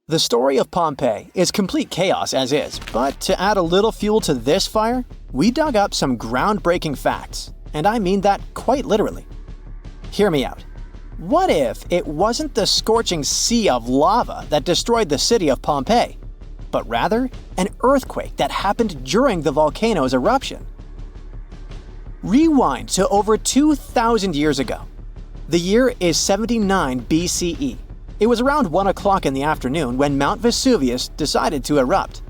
The story of Pompeii is complete chaos as is, but to add a little fuel to this fire, we dug up some groundbreaking facts, and I mean that quite literally. Hear me out. What if it wasn't the scorching sea of lava that destroyed the city of Pompeii, but rather an earthquake that happened during the volcano's eruption? Rewind to over 2,000 years ago. The year is 79 BCE. It was around 1 o'clock in the afternoon when Mount Vesuvius decided to erupt.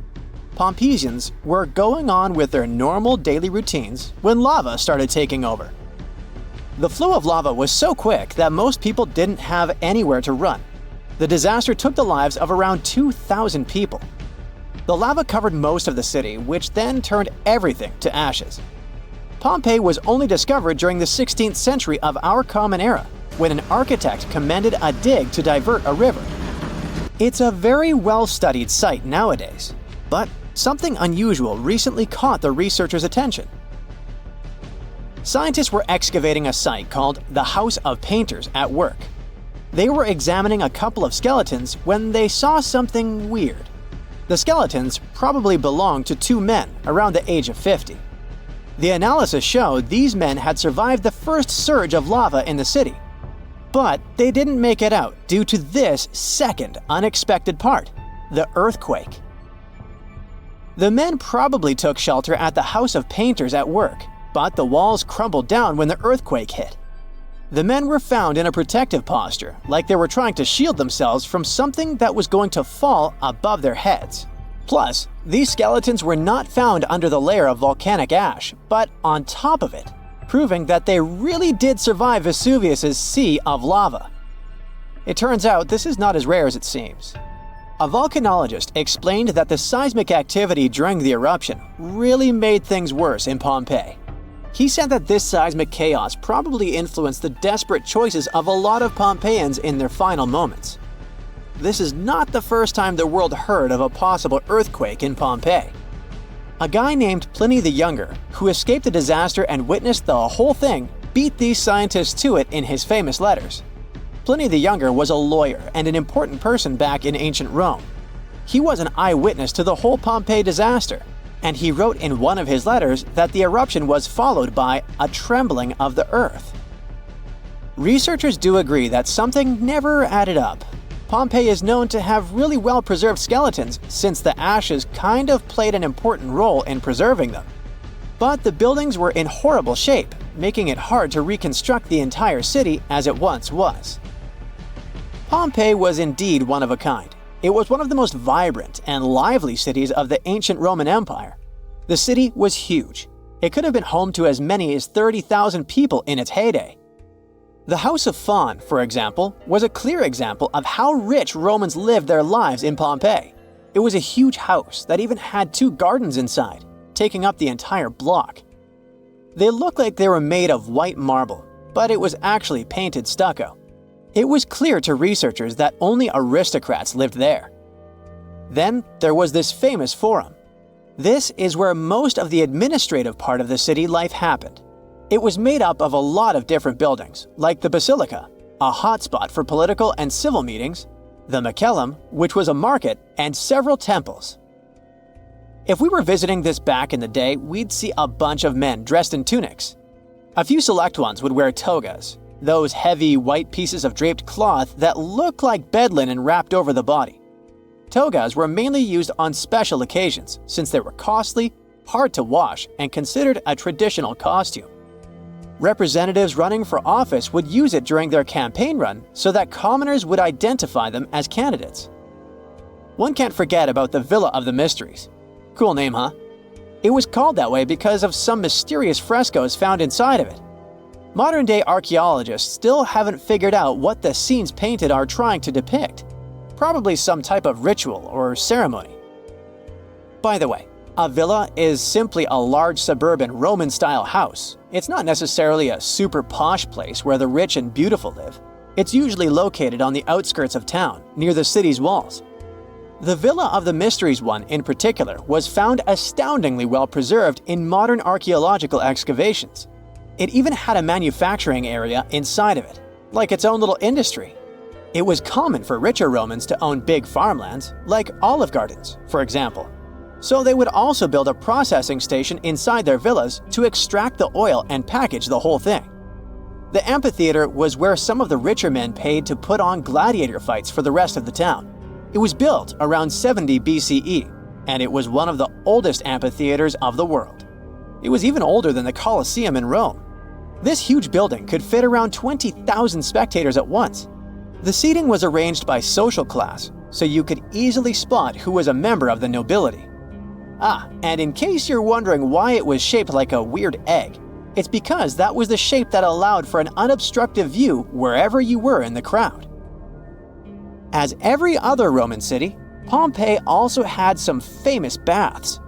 Pompeians were going on with their normal daily routines when lava started taking over. The flow of lava was so quick that most people didn't have anywhere to run. The disaster took the lives of around 2,000 people. The lava covered most of the city, which then turned everything to ashes. Pompeii was only discovered during the 16th century of our Common Era, when an architect commended a dig to divert a river. It's a very well-studied site nowadays, but something unusual recently caught the researchers' attention. Scientists were excavating a site called the House of Painters at work. They were examining a couple of skeletons when they saw something weird. The skeletons probably belonged to two men around the age of 50. The analysis showed these men had survived the first surge of lava in the city, but they didn't make it out due to this second unexpected part, the earthquake. The men probably took shelter at the House of Painters at work, but the walls crumbled down when the earthquake hit. The men were found in a protective posture, like they were trying to shield themselves from something that was going to fall above their heads. Plus, these skeletons were not found under the layer of volcanic ash, but on top of it, proving that they really did survive Vesuvius's sea of lava. It turns out this is not as rare as it seems. A volcanologist explained that the seismic activity during the eruption really made things worse in Pompeii. He said that this seismic chaos probably influenced the desperate choices of a lot of Pompeians in their final moments. This is not the first time the world heard of a possible earthquake in Pompeii. A guy named Pliny the Younger, who escaped the disaster and witnessed the whole thing, beat these scientists to it in his famous letters. Pliny the Younger was a lawyer and an important person back in ancient Rome. He was an eyewitness to the whole Pompeii disaster, and he wrote in one of his letters that the eruption was followed by a trembling of the earth. Researchers do agree that something never added up. Pompeii is known to have really well-preserved skeletons since the ashes kind of played an important role in preserving them. But the buildings were in horrible shape, making it hard to reconstruct the entire city as it once was. Pompeii was indeed one of a kind. It was one of the most vibrant and lively cities of the ancient Roman Empire. The city was huge. It could have been home to as many as 30,000 people in its heyday. The House of Faun, for example, was a clear example of how rich Romans lived their lives in Pompeii. It was a huge house that even had 2 gardens inside, taking up the entire block. They looked like they were made of white marble, but it was actually painted stucco. It was clear to researchers that only aristocrats lived there. Then there was this famous forum. This is where most of the administrative part of the city life happened. It was made up of a lot of different buildings, like the Basilica, a hotspot for political and civil meetings, the Macellum, which was a market, and several temples. If we were visiting this back in the day, we'd see a bunch of men dressed in tunics. A few select ones would wear togas, those heavy white pieces of draped cloth that look like bed linen wrapped over the body. Togas were mainly used on special occasions since they were costly, hard to wash, and considered a traditional costume. Representatives running for office would use it during their campaign run so that commoners would identify them as candidates. One can't forget about the Villa of the Mysteries. Cool name, huh? It was called that way because of some mysterious frescoes found inside of it. Modern-day archaeologists still haven't figured out what the scenes painted are trying to depict. Probably some type of ritual or ceremony. By the way, a villa is simply a large suburban Roman-style house. It's not necessarily a super posh place where the rich and beautiful live. It's usually located on the outskirts of town, near the city's walls. The Villa of the Mysteries one, in particular, was found astoundingly well preserved in modern archaeological excavations. It even had a manufacturing area inside of it, like its own little industry. It was common for richer Romans to own big farmlands, like olive gardens, for example. So they would also build a processing station inside their villas to extract the oil and package the whole thing. The amphitheater was where some of the richer men paid to put on gladiator fights for the rest of the town. It was built around 70 BCE, and it was one of the oldest amphitheaters of the world. It was even older than the Colosseum in Rome. This huge building could fit around 20,000 spectators at once. The seating was arranged by social class, so you could easily spot who was a member of the nobility. And in case you're wondering why it was shaped like a weird egg, it's because that was the shape that allowed for an unobstructed view wherever you were in the crowd. As every other Roman city, Pompeii also had some famous baths.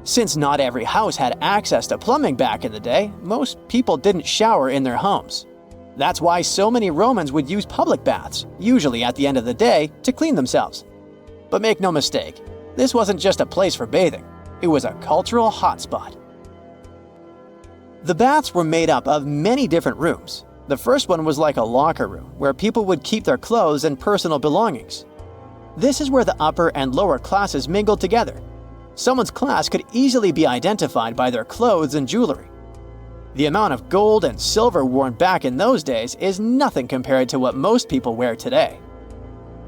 Since not every house had access to plumbing back in the day, most people didn't shower in their homes. That's why so many Romans would use public baths, usually at the end of the day, to clean themselves. But make no mistake, this wasn't just a place for bathing, it was a cultural hotspot. The baths were made up of many different rooms. The first one was like a locker room, where people would keep their clothes and personal belongings. This is where the upper and lower classes mingled together. Someone's class could easily be identified by their clothes and jewelry. The amount of gold and silver worn back in those days is nothing compared to what most people wear today.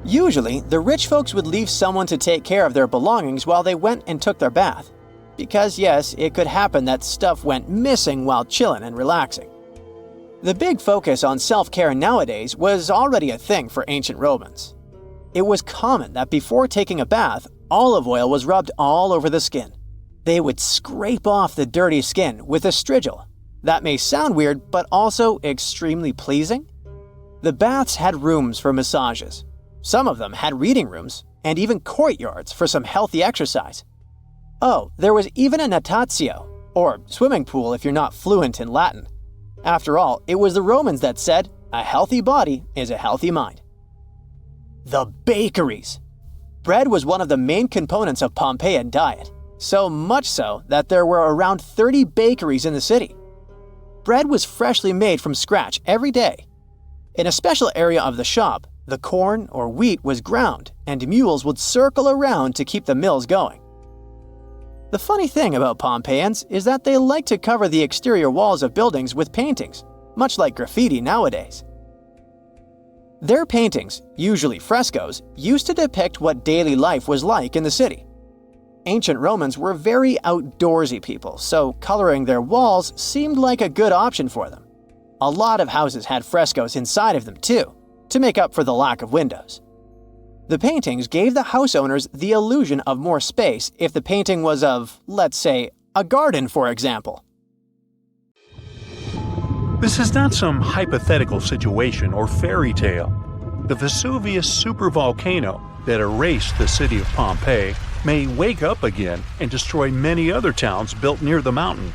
Usually, the rich folks would leave someone to take care of their belongings while they went and took their bath. Because yes, it could happen that stuff went missing while chilling and relaxing. The big focus on self-care nowadays was already a thing for ancient Romans. It was common that before taking a bath, olive oil was rubbed all over the skin. They would scrape off the dirty skin with a strigil. That may sound weird, but also extremely pleasing. The baths had rooms for massages. Some of them had reading rooms, and even courtyards for some healthy exercise. Oh, there was even a natatio, or swimming pool if you're not fluent in Latin. After all, it was the Romans that said, a healthy body is a healthy mind. The bakeries. Bread was one of the main components of Pompeian diet, so much so that there were around 30 bakeries in the city. Bread was freshly made from scratch every day. In a special area of the shop, the corn or wheat was ground, and mules would circle around to keep the mills going. The funny thing about Pompeians is that they like to cover the exterior walls of buildings with paintings, much like graffiti nowadays. Their paintings, usually frescoes, used to depict what daily life was like in the city. Ancient Romans were very outdoorsy people, so coloring their walls seemed like a good option for them. A lot of houses had frescoes inside of them too, to make up for the lack of windows. The paintings gave the house owners the illusion of more space if the painting was of, let's say, a garden, for example. This is not some hypothetical situation or fairy tale. The Vesuvius supervolcano that erased the city of Pompeii may wake up again and destroy many other towns built near the mountain.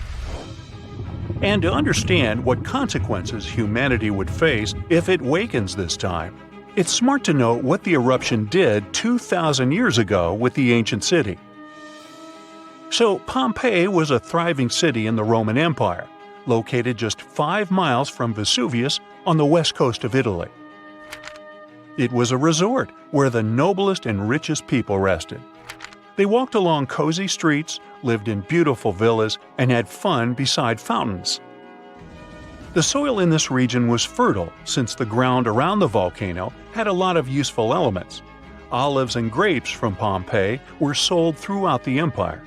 And to understand what consequences humanity would face if it wakens this time, it's smart to know what the eruption did 2,000 years ago with the ancient city. So Pompeii was a thriving city in the Roman Empire, located just 5 miles from Vesuvius on the west coast of Italy. It was a resort where the noblest and richest people rested. They walked along cozy streets, lived in beautiful villas, and had fun beside fountains. The soil in this region was fertile since the ground around the volcano had a lot of useful elements. Olives and grapes from Pompeii were sold throughout the empire.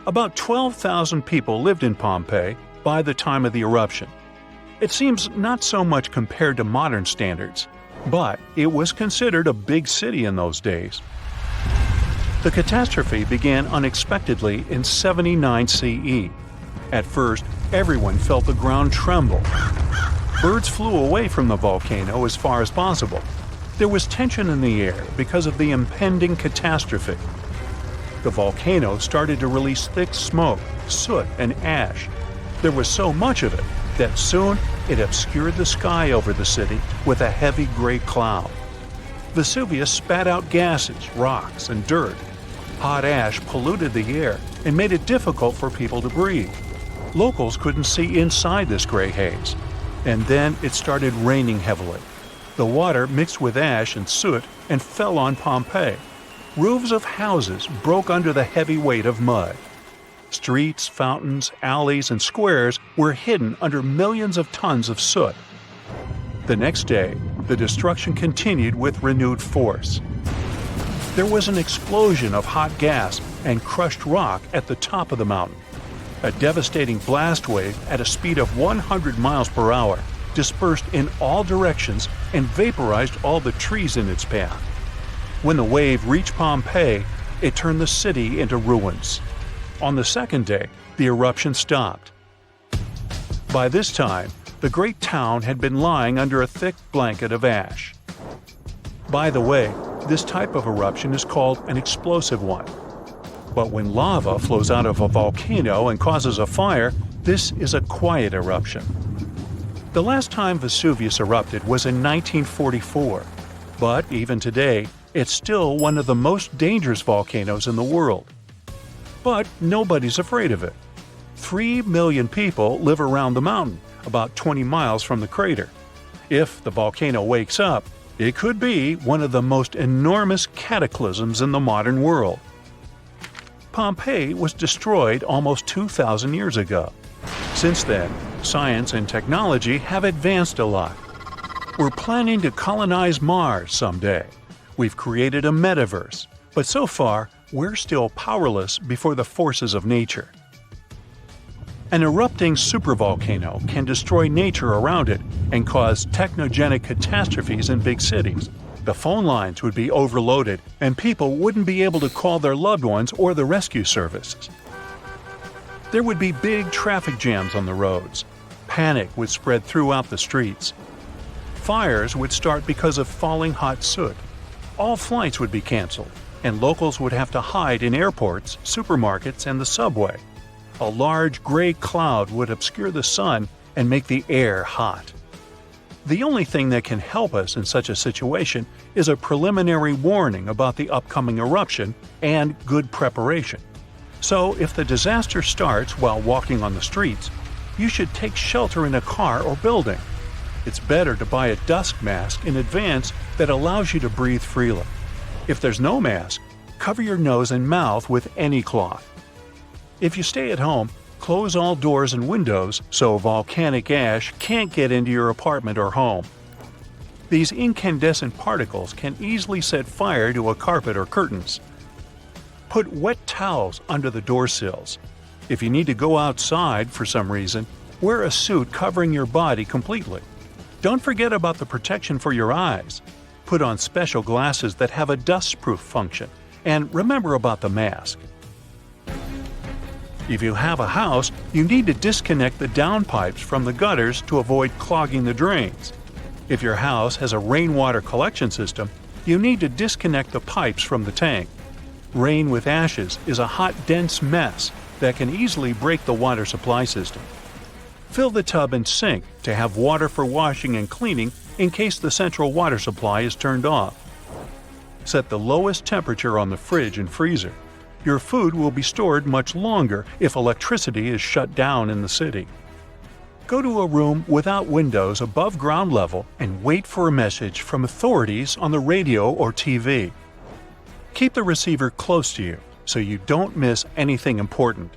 About 12,000 people lived in Pompeii by the time of the eruption. It seems not so much compared to modern standards, but it was considered a big city in those days. The catastrophe began unexpectedly in 79 CE. At first, everyone felt the ground tremble. Birds flew away from the volcano as far as possible. There was tension in the air because of the impending catastrophe. The volcano started to release thick smoke, soot, and ash. There was so much of it that soon it obscured the sky over the city with a heavy gray cloud. Vesuvius spat out gases, rocks, and dirt. Hot ash polluted the air and made it difficult for people to breathe. Locals couldn't see inside this gray haze. And then it started raining heavily. The water mixed with ash and soot and fell on Pompeii. Roofs of houses broke under the heavy weight of mud. Streets, fountains, alleys, and squares were hidden under millions of tons of soot. The next day, the destruction continued with renewed force. There was an explosion of hot gas and crushed rock at the top of the mountain. A devastating blast wave at a speed of 100 miles per hour dispersed in all directions and vaporized all the trees in its path. When the wave reached Pompeii, it turned the city into ruins. On the second day, the eruption stopped. By this time, the great town had been lying under a thick blanket of ash. By the way, this type of eruption is called an explosive one. But when lava flows out of a volcano and causes a fire, this is a quiet eruption. The last time Vesuvius erupted was in 1944, but even today, it's still one of the most dangerous volcanoes in the world. But nobody's afraid of it. 3 million people live around the mountain, about 20 miles from the crater. If the volcano wakes up, it could be one of the most enormous cataclysms in the modern world. Pompeii was destroyed almost 2,000 years ago. Since then, science and technology have advanced a lot. We're planning to colonize Mars someday. We've created a metaverse, but so far, we're still powerless before the forces of nature. An erupting supervolcano can destroy nature around it and cause technogenic catastrophes in big cities. The phone lines would be overloaded and people wouldn't be able to call their loved ones or the rescue services. There would be big traffic jams on the roads. Panic would spread throughout the streets. Fires would start because of falling hot soot. All flights would be canceled, and locals would have to hide in airports, supermarkets, and the subway. A large gray cloud would obscure the sun and make the air hot. The only thing that can help us in such a situation is a preliminary warning about the upcoming eruption and good preparation. So if the disaster starts while walking on the streets, you should take shelter in a car or building. It's better to buy a dust mask in advance that allows you to breathe freely. If there's no mask, cover your nose and mouth with any cloth. If you stay at home, close all doors and windows so volcanic ash can't get into your apartment or home. These incandescent particles can easily set fire to a carpet or curtains. Put wet towels under the door sills. If you need to go outside for some reason, wear a suit covering your body completely. Don't forget about the protection for your eyes. Put on special glasses that have a dust-proof function, and remember about the mask. If you have a house, you need to disconnect the downpipes from the gutters to avoid clogging the drains. If your house has a rainwater collection system, you need to disconnect the pipes from the tank. Rain with ashes is a hot, dense mess that can easily break the water supply system. Fill the tub and sink to have water for washing and cleaning in case the central water supply is turned off. Set the lowest temperature on the fridge and freezer. Your food will be stored much longer if electricity is shut down in the city. Go to a room without windows above ground level and wait for a message from authorities on the radio or TV. Keep the receiver close to you so you don't miss anything important.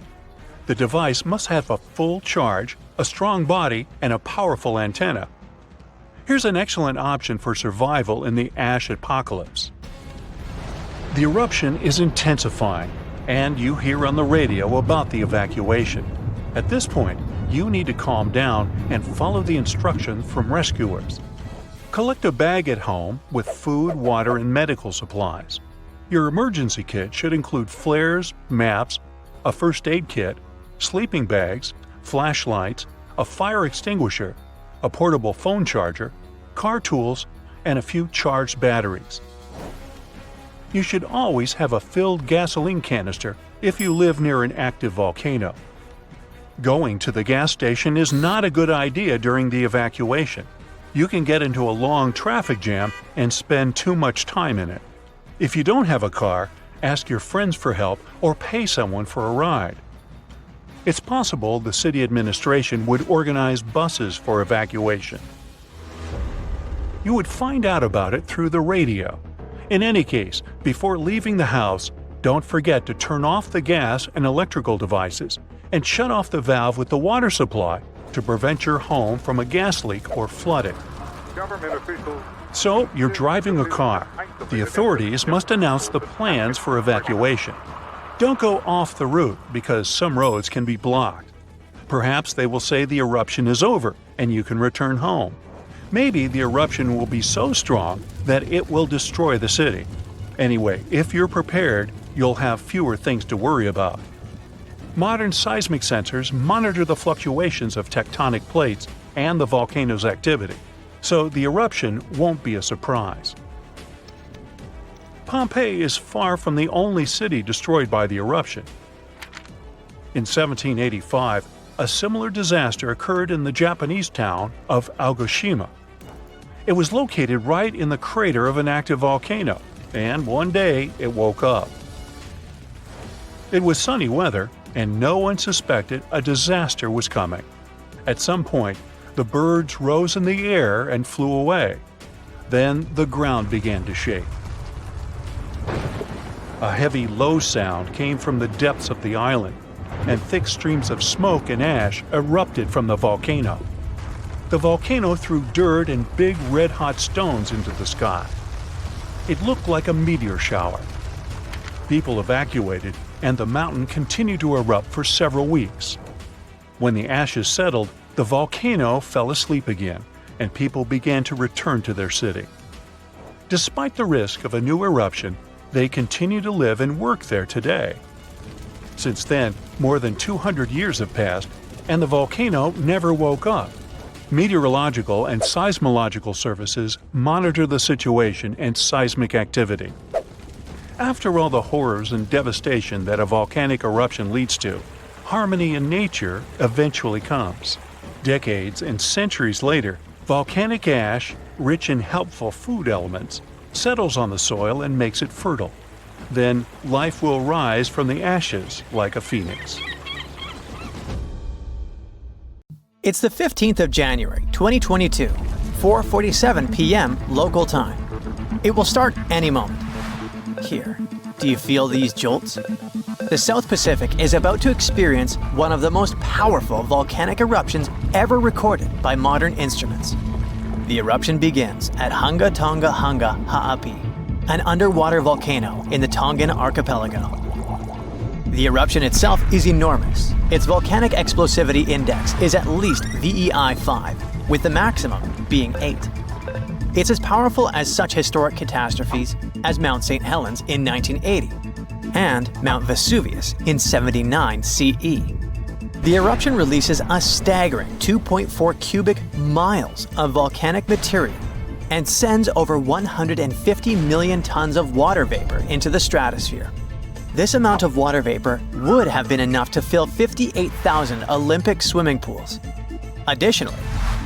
The device must have a full charge, a strong body, and a powerful antenna. Here's an excellent option for survival in the ash apocalypse. The eruption is intensifying, and you hear on the radio about the evacuation. At this point, you need to calm down and follow the instructions from rescuers. Collect a bag at home with food, water, and medical supplies. Your emergency kit should include flares, maps, a first aid kit, sleeping bags, flashlights, a fire extinguisher, a portable phone charger, car tools, and a few charged batteries. You should always have a filled gasoline canister if you live near an active volcano. Going to the gas station is not a good idea during the evacuation. You can get into a long traffic jam and spend too much time in it. If you don't have a car, ask your friends for help or pay someone for a ride. It's possible the city administration would organize buses for evacuation. you would find out about it through the radio. In any case, before leaving the house, don't forget to turn off the gas and electrical devices and shut off the valve with the water supply to prevent your home from a gas leak or flooding. So, you're driving a car. The authorities must announce the plans for evacuation. Don't go off the route because some roads can be blocked. Perhaps they will say the eruption is over and you can return home. Maybe the eruption will be so strong that it will destroy the city. Anyway, if you're prepared, you'll have fewer things to worry about. Modern seismic sensors monitor the fluctuations of tectonic plates and the volcano's activity, so the eruption won't be a surprise. Pompeii is far from the only city destroyed by the eruption. In 1785, a similar disaster occurred in the Japanese town of Aogoshima. It was located right in the crater of an active volcano, and one day it woke up. It was sunny weather, and no one suspected a disaster was coming. At some point, the birds rose in the air and flew away. Then the ground began to shake. A heavy, low sound came from the depths of the island, and thick streams of smoke and ash erupted from the volcano. The volcano threw dirt and big red-hot stones into the sky. It looked like a meteor shower. People evacuated, and the mountain continued to erupt for several weeks. When the ashes settled, the volcano fell asleep again, and people began to return to their city. Despite the risk of a new eruption, they continue to live and work there today. Since then, more than 200 years have passed, and the volcano never woke up. Meteorological and seismological services monitor the situation and seismic activity. After all the horrors and devastation that a volcanic eruption leads to, harmony in nature eventually comes. Decades and centuries later, volcanic ash, rich in helpful food elements, settles on the soil and makes it fertile. Then life will rise from the ashes like a phoenix. It's the 15th of January, 2022, 4:47 p.m. local time. It will start any moment. Here, do you feel these jolts? The South Pacific is about to experience one of the most powerful volcanic eruptions ever recorded by modern instruments. The eruption begins at Hunga Tonga Hunga Ha'api, an underwater volcano in the Tongan archipelago. The eruption itself is enormous. Its volcanic explosivity index is at least VEI 5, with the maximum being 8. It's as powerful as such historic catastrophes as Mount St. Helens in 1980 and Mount Vesuvius in 79 CE. The eruption releases a staggering 2.4 cubic miles of volcanic material and sends over 150 million tons of water vapor into the stratosphere. This amount of water vapor would have been enough to fill 58,000 Olympic swimming pools. Additionally,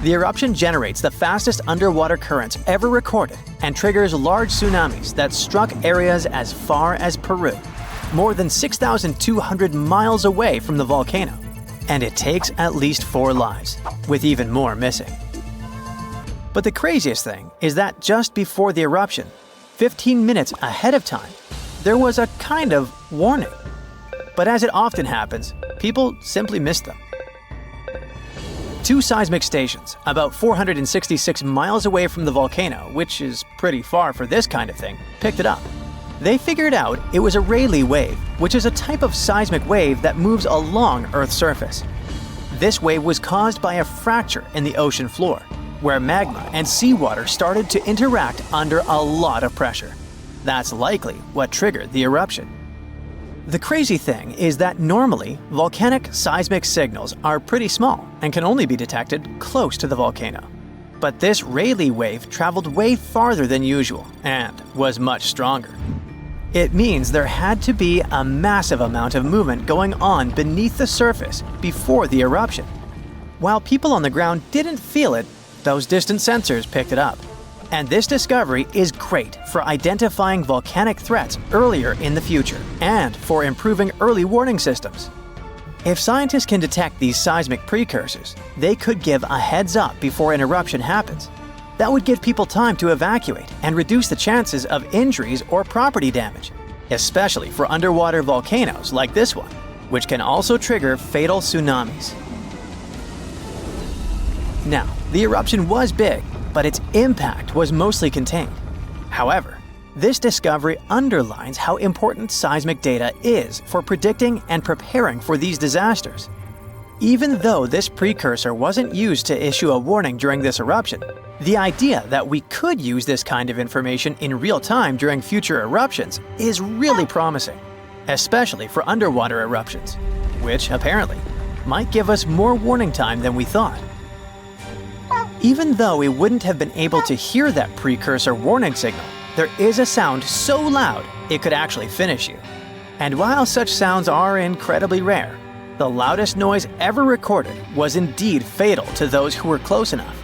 the eruption generates the fastest underwater currents ever recorded and triggers large tsunamis that struck areas as far as Peru, more than 6,200 miles away from the volcano. And it takes at least 4 lives, with even more missing. But the craziest thing is that just before the eruption, 15 minutes ahead of time, there was a kind of warning. But as it often happens, people simply missed them. 2 seismic stations, about 466 miles away from the volcano, which is pretty far for this kind of thing, picked it up. They figured out it was a Rayleigh wave, which is a type of seismic wave that moves along Earth's surface. This wave was caused by a fracture in the ocean floor, where magma and seawater started to interact under a lot of pressure. That's likely what triggered the eruption. The crazy thing is that normally, volcanic seismic signals are pretty small and can only be detected close to the volcano. But this Rayleigh wave traveled way farther than usual and was much stronger. It means there had to be a massive amount of movement going on beneath the surface before the eruption. While people on the ground didn't feel it, those distant sensors picked it up. And this discovery is great for identifying volcanic threats earlier in the future and for improving early warning systems. If scientists can detect these seismic precursors, they could give a heads up before an eruption happens. That would give people time to evacuate and reduce the chances of injuries or property damage, especially for underwater volcanoes like this one, which can also trigger fatal tsunamis. Now, the eruption was big, but its impact was mostly contained. However, this discovery underlines how important seismic data is for predicting and preparing for these disasters. Even though this precursor wasn't used to issue a warning during this eruption, the idea that we could use this kind of information in real time during future eruptions is really promising, especially for underwater eruptions, which apparently might give us more warning time than we thought. Even though we wouldn't have been able to hear that precursor warning signal, there is a sound so loud it could actually finish you. And while such sounds are incredibly rare, the loudest noise ever recorded was indeed fatal to those who were close enough.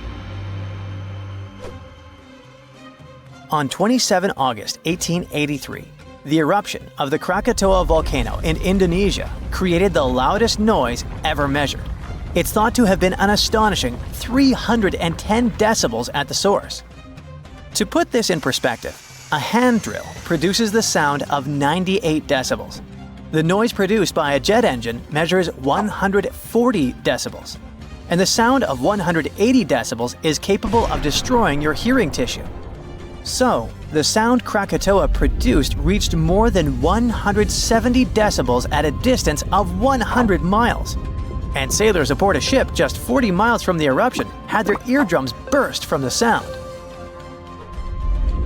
On 27 August 1883, the eruption of the Krakatoa volcano in Indonesia created the loudest noise ever measured. It's thought to have been an astonishing 310 decibels at the source. To put this in perspective, a hand drill produces the sound of 98 decibels. The noise produced by a jet engine measures 140 decibels. And the sound of 180 decibels is capable of destroying your hearing tissue. So, the sound Krakatoa produced reached more than 170 decibels at a distance of 100 miles. And sailors aboard a ship just 40 miles from the eruption had their eardrums burst from the sound.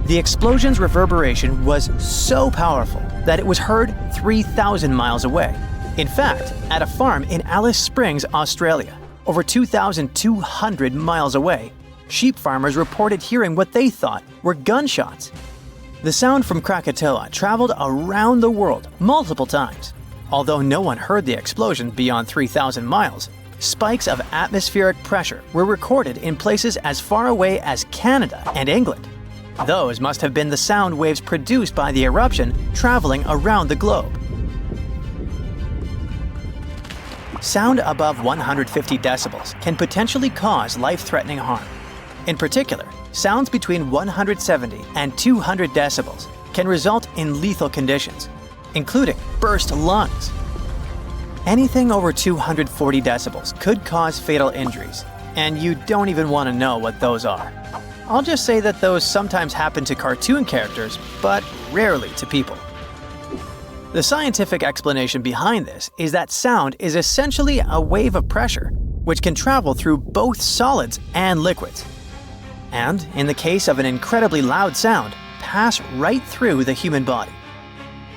The explosion's reverberation was so powerful that it was heard 3,000 miles away. In fact, at a farm in Alice Springs, Australia, over 2,200 miles away, sheep farmers reported hearing what they thought were gunshots. The sound from Krakatoa traveled around the world multiple times. Although no one heard the explosion beyond 3,000 miles, spikes of atmospheric pressure were recorded in places as far away as Canada and England. Those must have been the sound waves produced by the eruption traveling around the globe. Sound above 150 decibels can potentially cause life-threatening harm. In particular, sounds between 170 and 200 decibels can result in lethal conditions, including burst lungs. Anything over 240 decibels could cause fatal injuries, and you don't even want to know what those are. I'll just say that those sometimes happen to cartoon characters, but rarely to people. The scientific explanation behind this is that sound is essentially a wave of pressure, which can travel through both solids and liquids. And, in the case of an incredibly loud sound, pass right through the human body.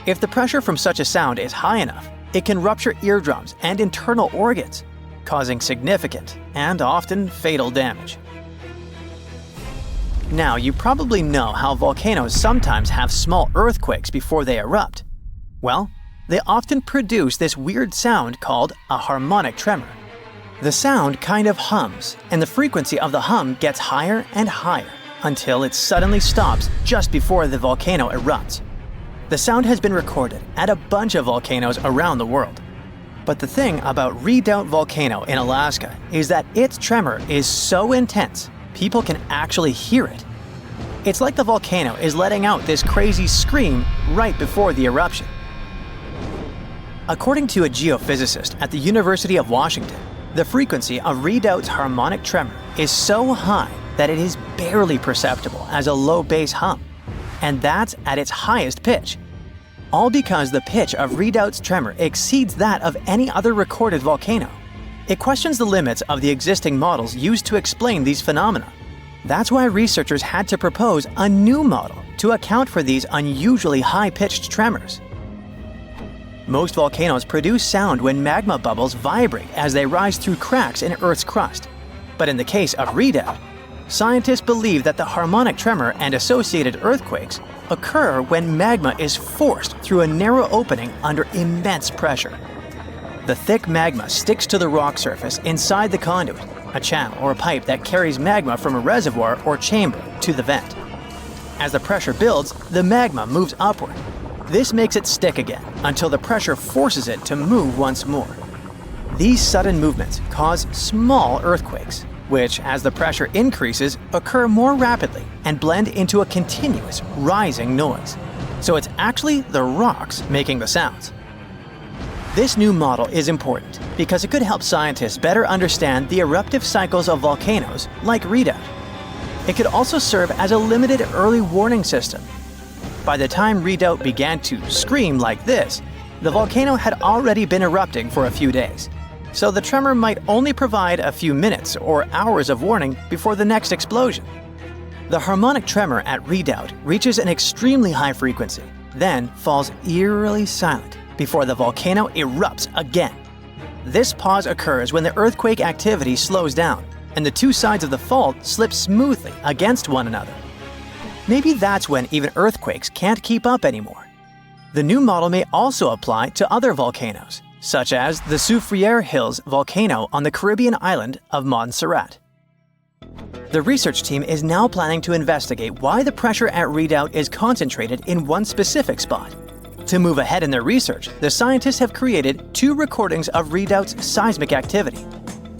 If the pressure from such a sound is high enough, it can rupture eardrums and internal organs, causing significant and often fatal damage. Now, you probably know how volcanoes sometimes have small earthquakes before they erupt. Well, they often produce this weird sound called a harmonic tremor. The sound kind of hums, and the frequency of the hum gets higher and higher until it suddenly stops just before the volcano erupts. The sound has been recorded at a bunch of volcanoes around the world. But the thing about Redoubt Volcano in Alaska is that its tremor is so intense, people can actually hear it. It's like the volcano is letting out this crazy scream right before the eruption. According to a geophysicist at the University of Washington, the frequency of Redoubt's harmonic tremor is so high that it is barely perceptible as a low bass hum, and that's at its highest pitch. All because the pitch of Redoubt's tremor exceeds that of any other recorded volcano. It questions the limits of the existing models used to explain these phenomena. That's why researchers had to propose a new model to account for these unusually high-pitched tremors. Most volcanoes produce sound when magma bubbles vibrate as they rise through cracks in Earth's crust. But in the case of Redoubt, scientists believe that the harmonic tremor and associated earthquakes occur when magma is forced through a narrow opening under immense pressure. The thick magma sticks to the rock surface inside the conduit, a channel or a pipe that carries magma from a reservoir or chamber to the vent. As the pressure builds, the magma moves upward. This makes it stick again until the pressure forces it to move once more. These sudden movements cause small earthquakes, which, as the pressure increases, occur more rapidly and blend into a continuous rising noise. So it's actually the rocks making the sounds. This new model is important because it could help scientists better understand the eruptive cycles of volcanoes like Redoubt. It could also serve as a limited early warning system. By the time Redoubt began to scream like this, the volcano had already been erupting for a few days. So the tremor might only provide a few minutes or hours of warning before the next explosion. The harmonic tremor at Redoubt reaches an extremely high frequency, then falls eerily silent before the volcano erupts again. This pause occurs when the earthquake activity slows down and the two sides of the fault slip smoothly against one another. Maybe that's when even earthquakes can't keep up anymore. The new model may also apply to other volcanoes, such as the Soufriere Hills volcano on the Caribbean island of Montserrat. The research team is now planning to investigate why the pressure at Redoubt is concentrated in one specific spot. To move ahead in their research, the scientists have created 2 recordings of Redoubt's seismic activity.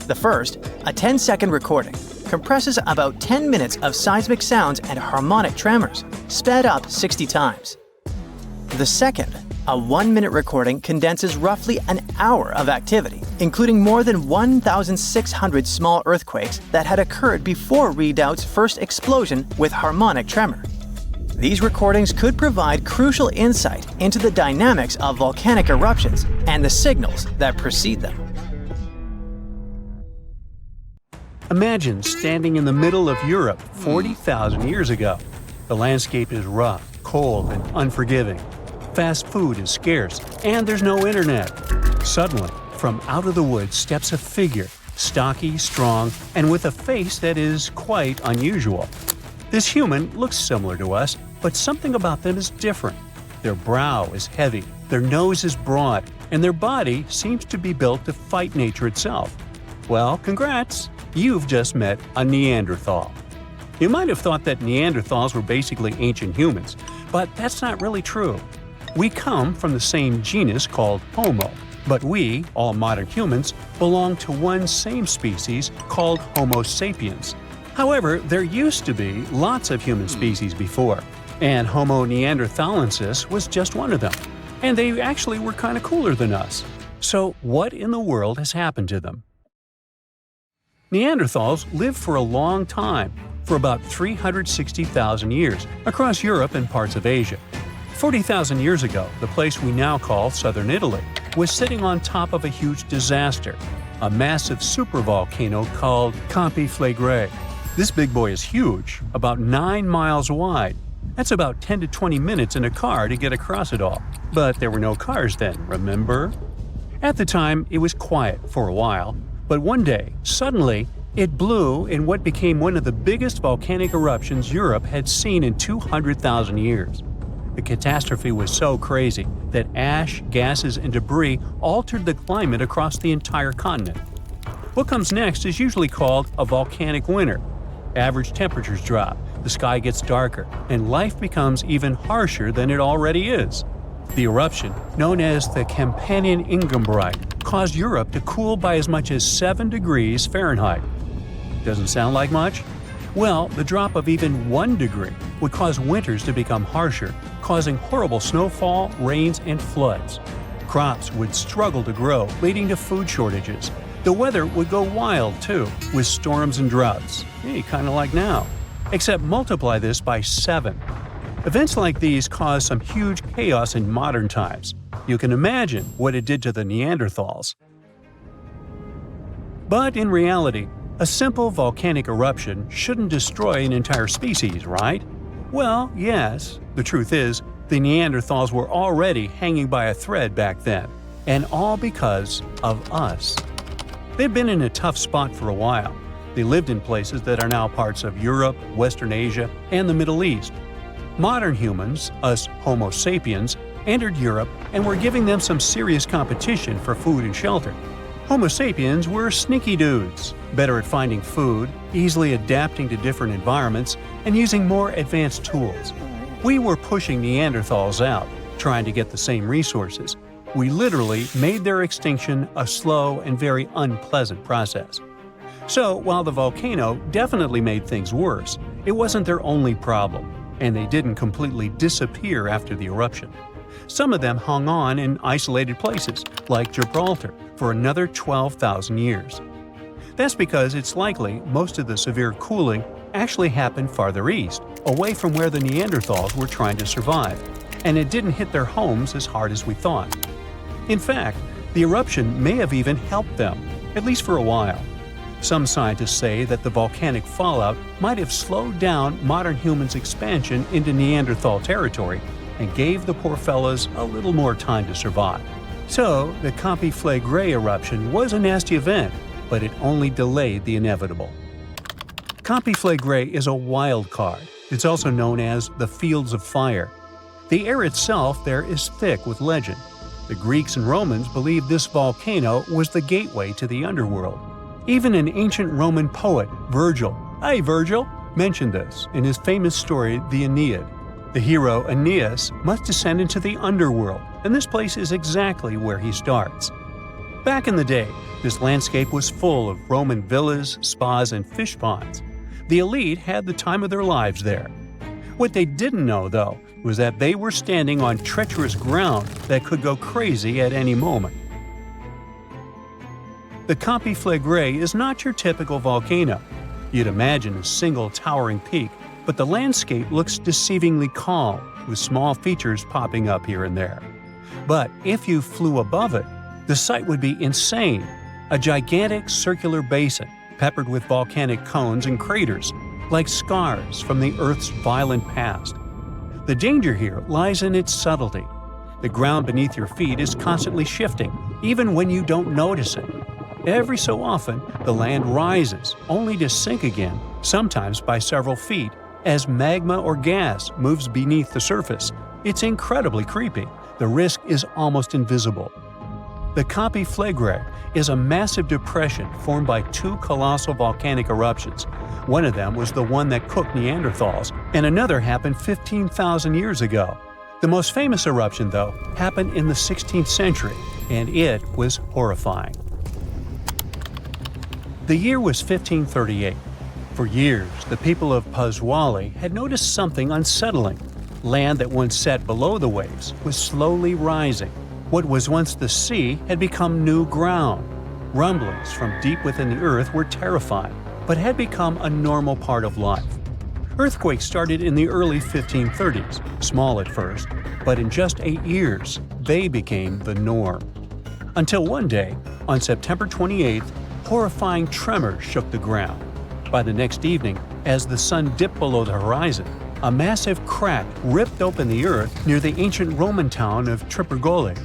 The first, a 10-second recording, compresses about 10 minutes of seismic sounds and harmonic tremors, sped up 60 times. The second, a 1-minute recording, condenses roughly an hour of activity, including more than 1,600 small earthquakes that had occurred before Redoubt's first explosion with harmonic tremor. These recordings could provide crucial insight into the dynamics of volcanic eruptions and the signals that precede them. Imagine standing in the middle of Europe 40,000 years ago. The landscape is rough, cold, and unforgiving. Fast food is scarce, and there's no internet. Suddenly, from out of the woods steps a figure, stocky, strong, and with a face that is quite unusual. This human looks similar to us, but something about them is different. Their brow is heavy, their nose is broad, and their body seems to be built to fight nature itself. Well, congrats! You've just met a Neanderthal. You might have thought that Neanderthals were basically ancient humans, but that's not really true. We come from the same genus called Homo, but we, all modern humans, belong to one same species called Homo sapiens. However, there used to be lots of human species before, and Homo neanderthalensis was just one of them. And they actually were kind of cooler than us. So what in the world has happened to them? Neanderthals lived for a long time, for about 360,000 years, across Europe and parts of Asia. 40,000 years ago, the place we now call southern Italy was sitting on top of a huge disaster, a massive supervolcano called Pompeii. This big boy is huge, about 9 miles wide. That's about 10 to 20 minutes in a car to get across it all. But there were no cars then, remember? At the time, it was quiet for a while, but one day, suddenly, it blew in what became one of the biggest volcanic eruptions Europe had seen in 200,000 years. The catastrophe was so crazy that ash, gases, and debris altered the climate across the entire continent. What comes next is usually called a volcanic winter. Average temperatures drop, the sky gets darker, and life becomes even harsher than it already is. The eruption, known as the Campanian Ingumbrite, caused Europe to cool by as much as 7 degrees Fahrenheit. Doesn't sound like much? Well, the drop of even 1 degree would cause winters to become harsher, causing horrible snowfall, rains, and floods. Crops would struggle to grow, leading to food shortages. The weather would go wild, too, with storms and droughts. Hey, kind of like now. Except multiply this by 7. Events like these caused some huge chaos in modern times. You can imagine what it did to the Neanderthals. But in reality, a simple volcanic eruption shouldn't destroy an entire species, right? Well, yes. The truth is, the Neanderthals were already hanging by a thread back then, and all because of us. They've been in a tough spot for a while. They lived in places that are now parts of Europe, Western Asia, and the Middle East. Modern humans, us Homo sapiens, entered Europe and were giving them some serious competition for food and shelter. Homo sapiens were sneaky dudes, better at finding food, easily adapting to different environments, and using more advanced tools. We were pushing Neanderthals out, trying to get the same resources. We literally made their extinction a slow and very unpleasant process. So, while the volcano definitely made things worse, it wasn't their only problem, and they didn't completely disappear after the eruption. Some of them hung on in isolated places, like Gibraltar, for another 12,000 years. That's because it's likely most of the severe cooling actually happened farther east, away from where the Neanderthals were trying to survive, and it didn't hit their homes as hard as we thought. In fact, the eruption may have even helped them, at least for a while. Some scientists say that the volcanic fallout might have slowed down modern humans' expansion into Neanderthal territory and gave the poor fellas a little more time to survive. So, the Pompeii eruption was a nasty event, but it only delayed the inevitable. Pompeii is a wild card. It's also known as the Fields of Fire. The air itself there is thick with legend. The Greeks and Romans believed this volcano was the gateway to the underworld. Even an ancient Roman poet, Virgil, mentioned this in his famous story, the Aeneid. The hero Aeneas must descend into the underworld, and this place is exactly where he starts. Back in the day, this landscape was full of Roman villas, spas, and fish ponds. The elite had the time of their lives there. What they didn't know, though, was that they were standing on treacherous ground that could go crazy at any moment. The Pompeii is not your typical volcano. You'd imagine a single towering peak, but the landscape looks deceivingly calm, with small features popping up here and there. But if you flew above it, the sight would be insane. A gigantic circular basin, peppered with volcanic cones and craters, like scars from the Earth's violent past. The danger here lies in its subtlety. The ground beneath your feet is constantly shifting, even when you don't notice it. Every so often, the land rises, only to sink again, sometimes by several feet, as magma or gas moves beneath the surface. It's incredibly creepy. The risk is almost invisible. The Pompeii is a massive depression formed by two colossal volcanic eruptions. One of them was the one that cooked Neanderthals, and another happened 15,000 years ago. The most famous eruption, though, happened in the 16th century, and it was horrifying. The year was 1538. For years, the people of Paswali had noticed something unsettling. Land that once sat below the waves was slowly rising. What was once the sea had become new ground. Rumblings from deep within the earth were terrifying, but had become a normal part of life. Earthquakes started in the early 1530s, small at first, but in just 8 years, they became the norm. Until one day, on September 28th, horrifying tremors shook the ground. By the next evening, as the sun dipped below the horizon, a massive crack ripped open the earth near the ancient Roman town of Tripurgoli.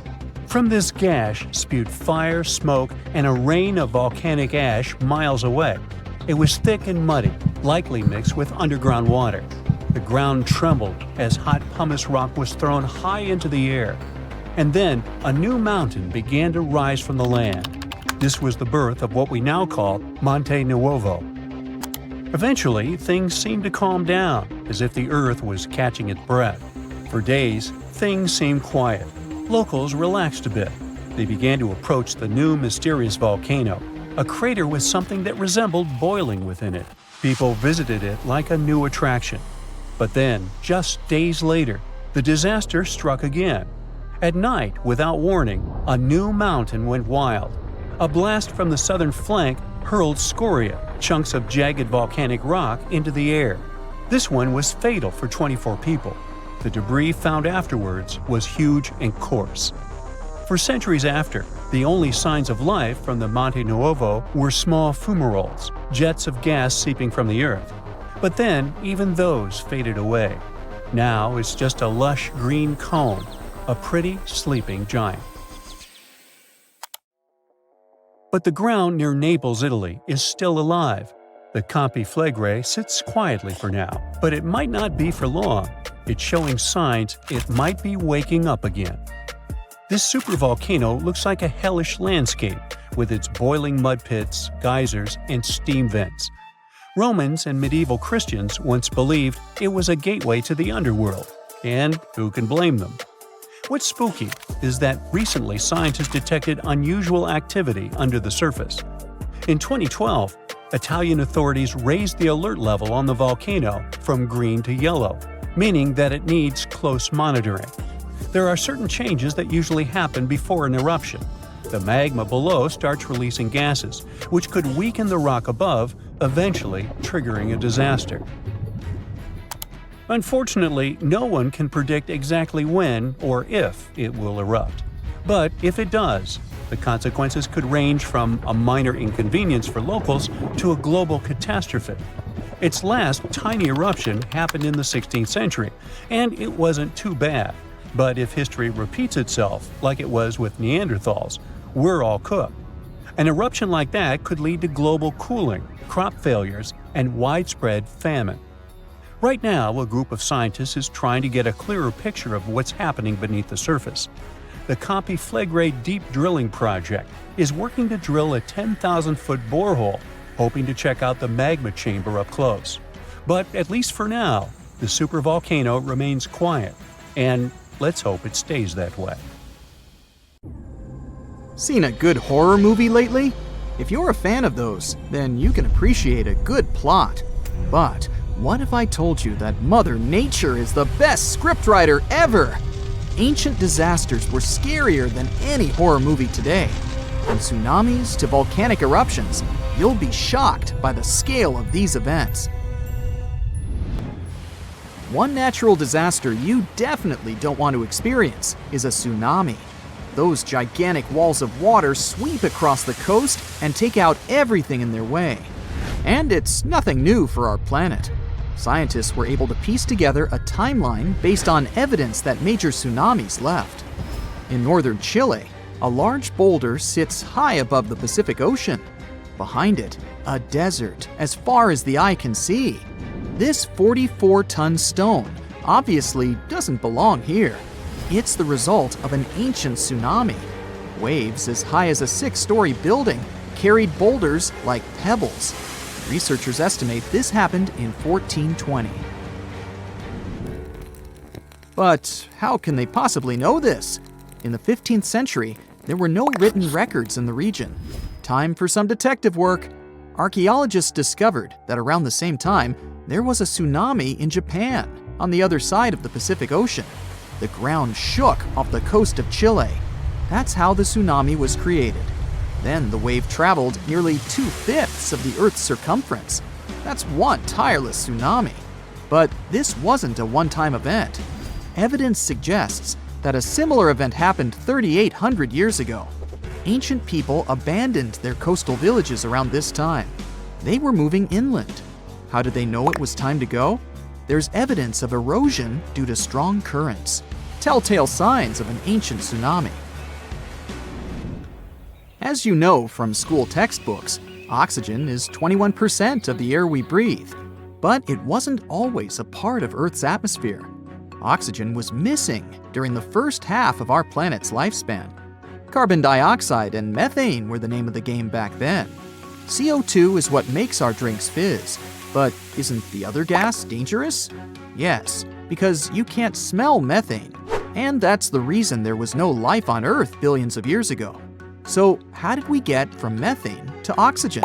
From this gash spewed fire, smoke, and a rain of volcanic ash miles away. It was thick and muddy, likely mixed with underground water. The ground trembled as hot pumice rock was thrown high into the air. And then a new mountain began to rise from the land. This was the birth of what we now call Monte Nuovo. Eventually, things seemed to calm down, as if the earth was catching its breath. For days, things seemed quiet. Locals relaxed a bit. They began to approach the new mysterious volcano, a crater with something that resembled boiling within it. People visited it like a new attraction. But then, just days later, the disaster struck again. At night, without warning, a new mountain went wild. A blast from the southern flank hurled scoria, chunks of jagged volcanic rock, into the air. This one was fatal for 24 people. The debris found afterwards was huge and coarse. For centuries after, the only signs of life from the Monte Nuovo were small fumaroles, jets of gas seeping from the earth. But then, even those faded away. Now it's just a lush green cone, a pretty sleeping giant. But the ground near Naples, Italy, is still alive. The Pompeii sits quietly for now, but it might not be for long. It's showing signs it might be waking up again. This supervolcano looks like a hellish landscape, with its boiling mud pits, geysers, and steam vents. Romans and medieval Christians once believed it was a gateway to the underworld, and who can blame them? What's spooky is that recently scientists detected unusual activity under the surface. In 2012, Italian authorities raised the alert level on the volcano from green to yellow, meaning that it needs close monitoring. There are certain changes that usually happen before an eruption. The magma below starts releasing gases, which could weaken the rock above, eventually triggering a disaster. Unfortunately, no one can predict exactly when or if it will erupt. But if it does, the consequences could range from a minor inconvenience for locals to a global catastrophe. Its last tiny eruption happened in the 16th century, and it wasn't too bad. But if history repeats itself, like it was with Neanderthals, we're all cooked. An eruption like that could lead to global cooling, crop failures, and widespread famine. Right now, a group of scientists is trying to get a clearer picture of what's happening beneath the surface. The Pompeii Deep Drilling Project is working to drill a 10,000-foot borehole, hoping to check out the magma chamber up close. But at least for now, the supervolcano remains quiet, and let's hope it stays that way. Seen a good horror movie lately? If you're a fan of those, then you can appreciate a good plot. But what if I told you that Mother Nature is the best scriptwriter ever? Ancient disasters were scarier than any horror movie today. From tsunamis to volcanic eruptions, you'll be shocked by the scale of these events. One natural disaster you definitely don't want to experience is a tsunami. Those gigantic walls of water sweep across the coast and take out everything in their way. And it's nothing new for our planet. Scientists were able to piece together a timeline based on evidence that major tsunamis left. In northern Chile, a large boulder sits high above the Pacific Ocean. Behind it, a desert as far as the eye can see. This 44-ton stone obviously doesn't belong here. It's the result of an ancient tsunami. Waves as high as a 6-story building carried boulders like pebbles. Researchers estimate this happened in 1420. But how can they possibly know this? In the 15th century, there were no written records in the region. Time for some detective work. Archaeologists discovered that around the same time, there was a tsunami in Japan, on the other side of the Pacific Ocean. The ground shook off the coast of Chile. That's how the tsunami was created. Then the wave traveled nearly 2/5 of the Earth's circumference. That's one tireless tsunami. But this wasn't a one-time event. Evidence suggests that a similar event happened 3,800 years ago. Ancient people abandoned their coastal villages around this time. They were moving inland. How did they know it was time to go? There's evidence of erosion due to strong currents, telltale signs of an ancient tsunami. As you know from school textbooks, oxygen is 21% of the air we breathe. But it wasn't always a part of Earth's atmosphere. Oxygen was missing during the first half of our planet's lifespan. Carbon dioxide and methane were the name of the game back then. CO2 is what makes our drinks fizz. But isn't the other gas dangerous? Yes, because you can't smell methane. And that's the reason there was no life on Earth billions of years ago. So how did we get from methane to oxygen?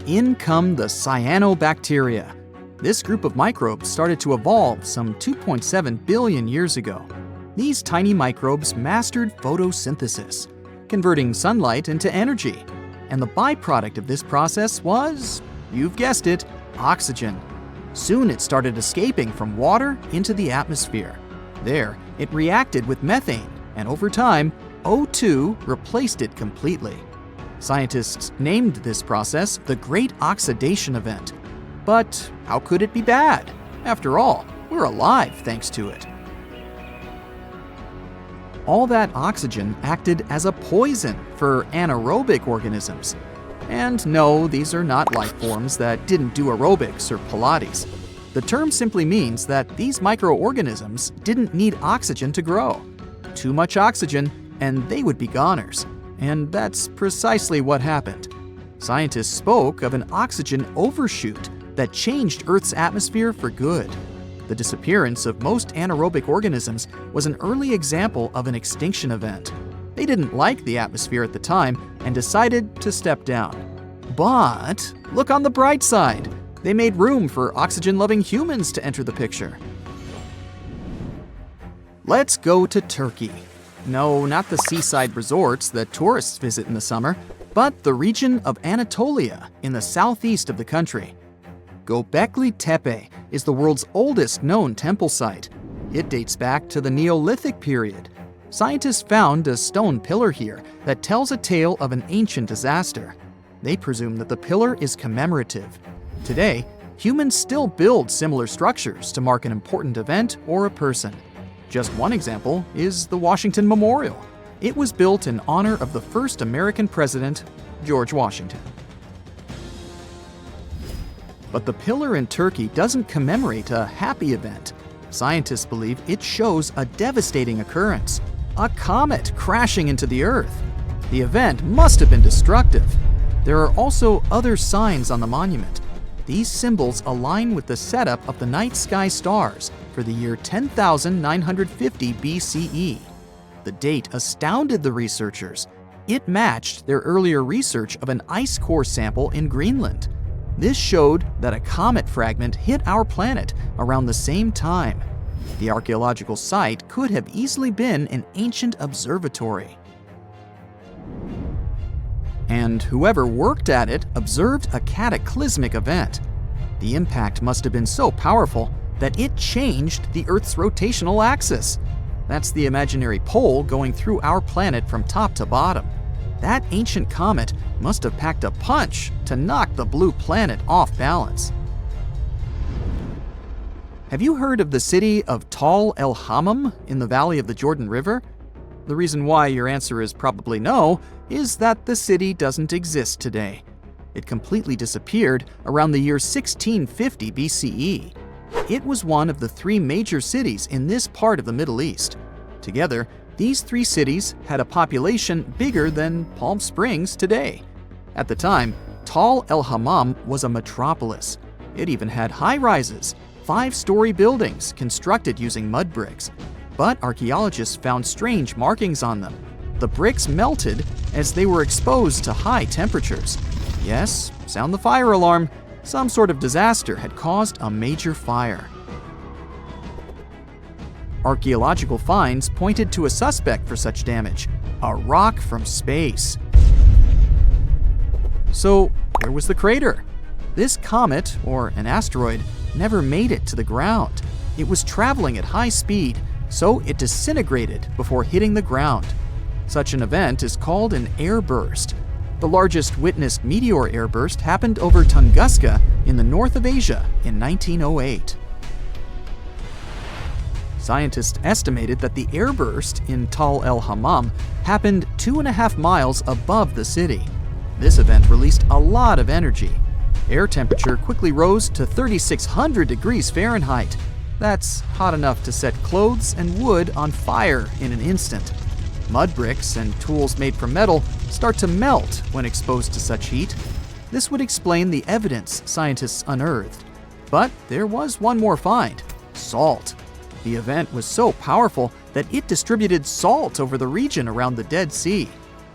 In come the cyanobacteria. This group of microbes started to evolve some 2.7 billion years ago. These tiny microbes mastered photosynthesis, converting sunlight into energy. And the byproduct of this process was, you've guessed it, oxygen. Soon it started escaping from water into the atmosphere. There, it reacted with methane, and over time, O2 replaced it completely. Scientists named this process the Great Oxidation Event. But how could it be bad? After all, we're alive thanks to it. All that oxygen acted as a poison for anaerobic organisms. And no, these are not life forms that didn't do aerobics or Pilates. The term simply means that these microorganisms didn't need oxygen to grow. Too much oxygen, and they would be goners. And that's precisely what happened. Scientists spoke of an oxygen overshoot that changed Earth's atmosphere for good. The disappearance of most anaerobic organisms was an early example of an extinction event. They didn't like the atmosphere at the time and decided to step down. But look on the bright side. They made room for oxygen-loving humans to enter the picture. Let's go to Turkey. No, not the seaside resorts that tourists visit in the summer, but the region of Anatolia in the southeast of the country. Göbekli Tepe is the world's oldest known temple site. It dates back to the Neolithic period. Scientists found a stone pillar here that tells a tale of an ancient disaster. They presume that the pillar is commemorative. Today, humans still build similar structures to mark an important event or a person. Just one example is the Washington Memorial. It was built in honor of the first American president, George Washington. But the pillar in Turkey doesn't commemorate a happy event. Scientists believe it shows a devastating occurrence, a comet crashing into the Earth. The event must have been destructive. There are also other signs on the monument. These symbols align with the setup of the night sky stars for the year 10,950 BCE. The date astounded the researchers. It matched their earlier research of an ice core sample in Greenland. This showed that a comet fragment hit our planet around the same time. The archaeological site could have easily been an ancient observatory. And whoever worked at it observed a cataclysmic event. The impact must have been so powerful that it changed the Earth's rotational axis. That's the imaginary pole going through our planet from top to bottom. That ancient comet must have packed a punch to knock the blue planet off balance. Have you heard of the city of Tal El Hammam in the valley of the Jordan River? The reason why your answer is probably no is that the city doesn't exist today. It completely disappeared around the year 1650 BCE. It was one of the three major cities in this part of the Middle East. Together, these three cities had a population bigger than Palm Springs today. At the time, Tal El Hammam was a metropolis. It even had high-rises, 5-story buildings constructed using mud bricks. But archaeologists found strange markings on them. The bricks melted as they were exposed to high temperatures. Yes, sound the fire alarm. Some sort of disaster had caused a major fire. Archaeological finds pointed to a suspect for such damage: a rock from space. So, where was the crater? This comet, or an asteroid, never made it to the ground. It was traveling at high speed, so it disintegrated before hitting the ground. Such an event is called an airburst. The largest witnessed meteor airburst happened over Tunguska in the north of Asia in 1908. Scientists estimated that the airburst in Tal El Hammam happened 2.5 miles above the city. This event released a lot of energy. Air temperature quickly rose to 3,600 degrees Fahrenheit. That's hot enough to set clothes and wood on fire in an instant. Mud bricks and tools made from metal start to melt when exposed to such heat. This would explain the evidence scientists unearthed. But there was one more find: salt. The event was so powerful that it distributed salt over the region around the Dead Sea.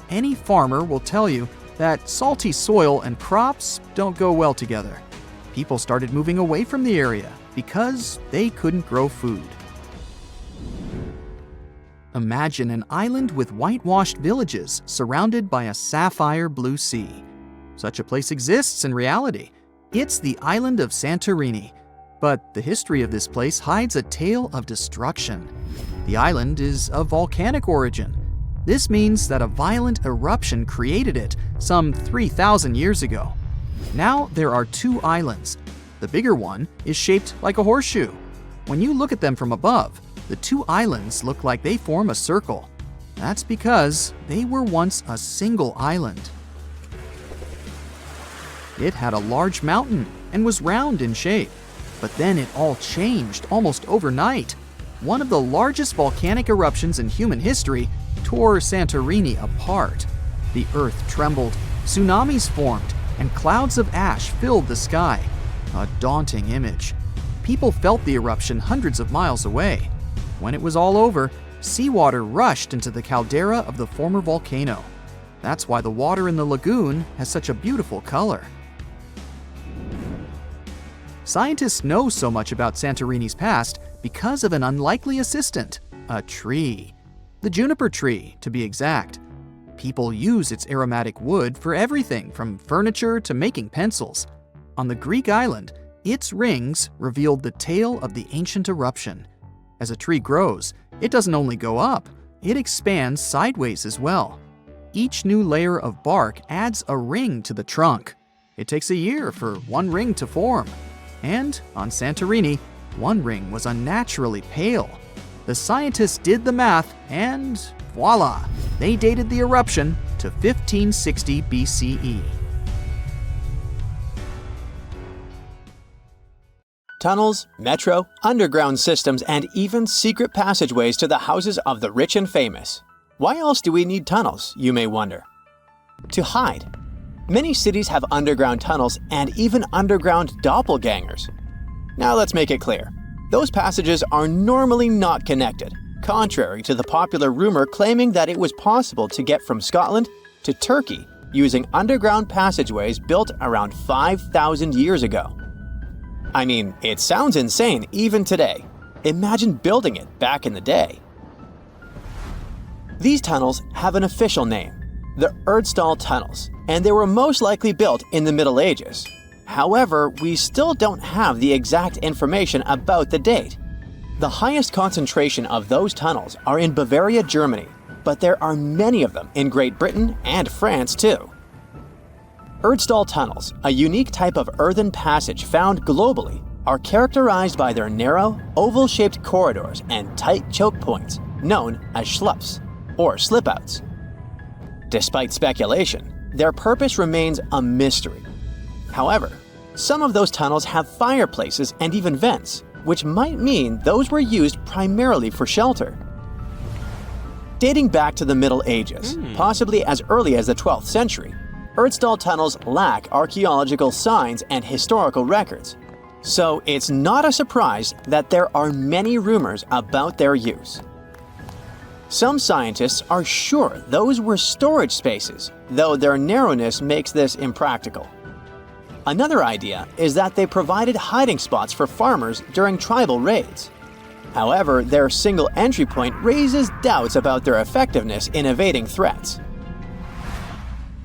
Any farmer will tell you that salty soil and crops don't go well together. People started moving away from the area because they couldn't grow food. Imagine an island with whitewashed villages surrounded by a sapphire blue sea. Such a place exists in reality. It's the island of Santorini. But the history of this place hides a tale of destruction. The island is of volcanic origin. This means that a violent eruption created it some 3,000 years ago. Now there are two islands. The bigger one is shaped like a horseshoe. When you look at them from above, the two islands look like they form a circle. That's because they were once a single island. It had a large mountain and was round in shape. But then it all changed almost overnight. One of the largest volcanic eruptions in human history tore Santorini apart. The earth trembled, tsunamis formed, and clouds of ash filled the sky. A daunting image. People felt the eruption hundreds of miles away. When it was all over, seawater rushed into the caldera of the former volcano. That's why the water in the lagoon has such a beautiful color. Scientists know so much about Santorini's past because of an unlikely assistant, a tree. The juniper tree, to be exact. People use its aromatic wood for everything from furniture to making pencils. On the Greek island, its rings revealed the tale of the ancient eruption. As a tree grows, it doesn't only go up, it expands sideways as well. Each new layer of bark adds a ring to the trunk. It takes a year for one ring to form. And on Santorini, one ring was unnaturally pale. The scientists did the math and voila, they dated the eruption to 1560 BCE. Tunnels, metro, underground systems, and even secret passageways to the houses of the rich and famous. Why else do we need tunnels, you may wonder? To hide. Many cities have underground tunnels and even underground doppelgangers. Now let's make it clear. Those passages are normally not connected, contrary to the popular rumor claiming that it was possible to get from Scotland to Turkey using underground passageways built around 5,000 years ago. I mean, it sounds insane even today. Imagine building it back in the day. These tunnels have an official name, the Erdstall Tunnels, and they were most likely built in the Middle Ages. However, we still don't have the exact information about the date. The highest concentration of those tunnels are in Bavaria, Germany, but there are many of them in Great Britain and France too. Erdstall tunnels, a unique type of earthen passage found globally, are characterized by their narrow, oval-shaped corridors and tight choke points, known as schlups, or slip-outs. Despite speculation, their purpose remains a mystery. However, some of those tunnels have fireplaces and even vents, which might mean those were used primarily for shelter. Dating back to the Middle Ages, possibly as early as the 12th century, Erdstall tunnels lack archaeological signs and historical records. So it's not a surprise that there are many rumors about their use. Some scientists are sure those were storage spaces, though their narrowness makes this impractical. Another idea is that they provided hiding spots for farmers during tribal raids. However, their single entry point raises doubts about their effectiveness in evading threats.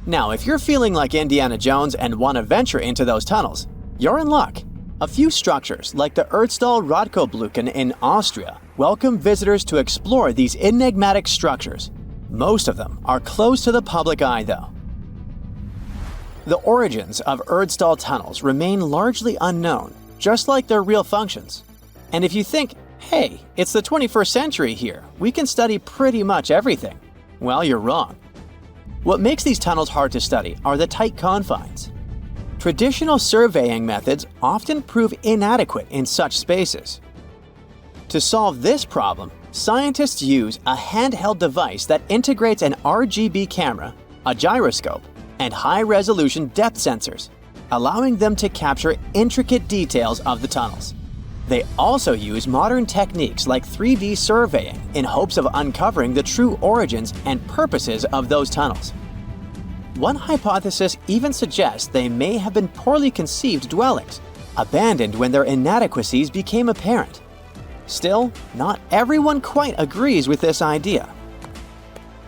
Now, if you're feeling like Indiana Jones and want to venture into those tunnels, you're in luck. A few structures, like the Erdstall Radkobluken in Austria, welcome visitors to explore these enigmatic structures. Most of them are closed to the public eye, though. The origins of Erdstall tunnels remain largely unknown, just like their real functions. And if you think, hey, it's the 21st century here, we can study pretty much everything, well, you're wrong. What makes these tunnels hard to study are the tight confines. Traditional surveying methods often prove inadequate in such spaces. To solve this problem, scientists use a handheld device that integrates an RGB camera, a gyroscope, and high-resolution depth sensors, allowing them to capture intricate details of the tunnels. They also use modern techniques like 3D surveying in hopes of uncovering the true origins and purposes of those tunnels. One hypothesis even suggests they may have been poorly conceived dwellings, abandoned when their inadequacies became apparent. Still, not everyone quite agrees with this idea.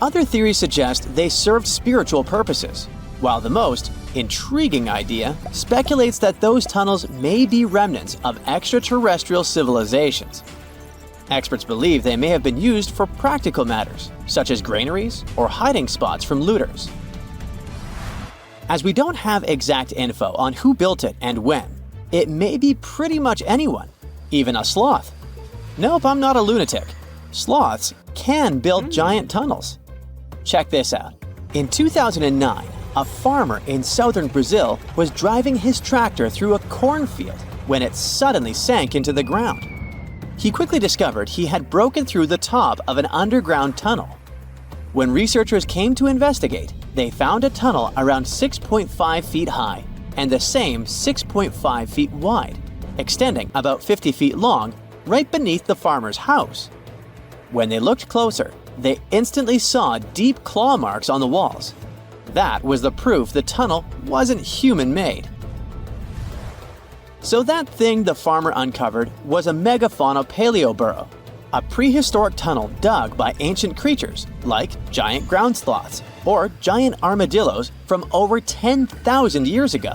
Other theories suggest they served spiritual purposes, while the most intriguing idea speculates that those tunnels may be remnants of extraterrestrial civilizations. Experts believe they may have been used for practical matters, such as granaries or hiding spots from looters. As we don't have exact info on who built it and when, it may be pretty much anyone, even a sloth. Nope, I'm not a lunatic. Sloths can build giant tunnels. Check this out. In 2009, a farmer in southern Brazil was driving his tractor through a cornfield when it suddenly sank into the ground. He quickly discovered he had broken through the top of an underground tunnel. When researchers came to investigate, they found a tunnel around 6.5 feet high and the same 6.5 feet wide, extending about 50 feet long, right beneath the farmer's house. When they looked closer, they instantly saw deep claw marks on the walls. That was the proof the tunnel wasn't human-made. So that thing the farmer uncovered was a megafauna paleoburrow, a prehistoric tunnel dug by ancient creatures like giant ground sloths or giant armadillos from over 10,000 years ago.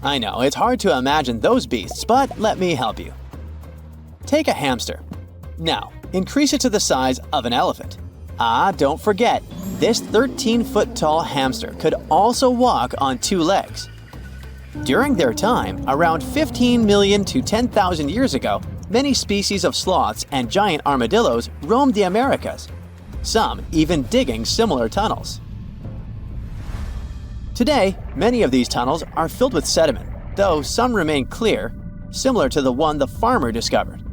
I know, it's hard to imagine those beasts, but let me help you. Take a hamster. Now, increase it to the size of an elephant. Don't forget, this 13-foot-tall hamster could also walk on 2 legs. During their time, around 15 million to 10,000 years ago, many species of sloths and giant armadillos roamed the Americas, some even digging similar tunnels. Today, many of these tunnels are filled with sediment, though some remain clear, similar to the one the farmer discovered.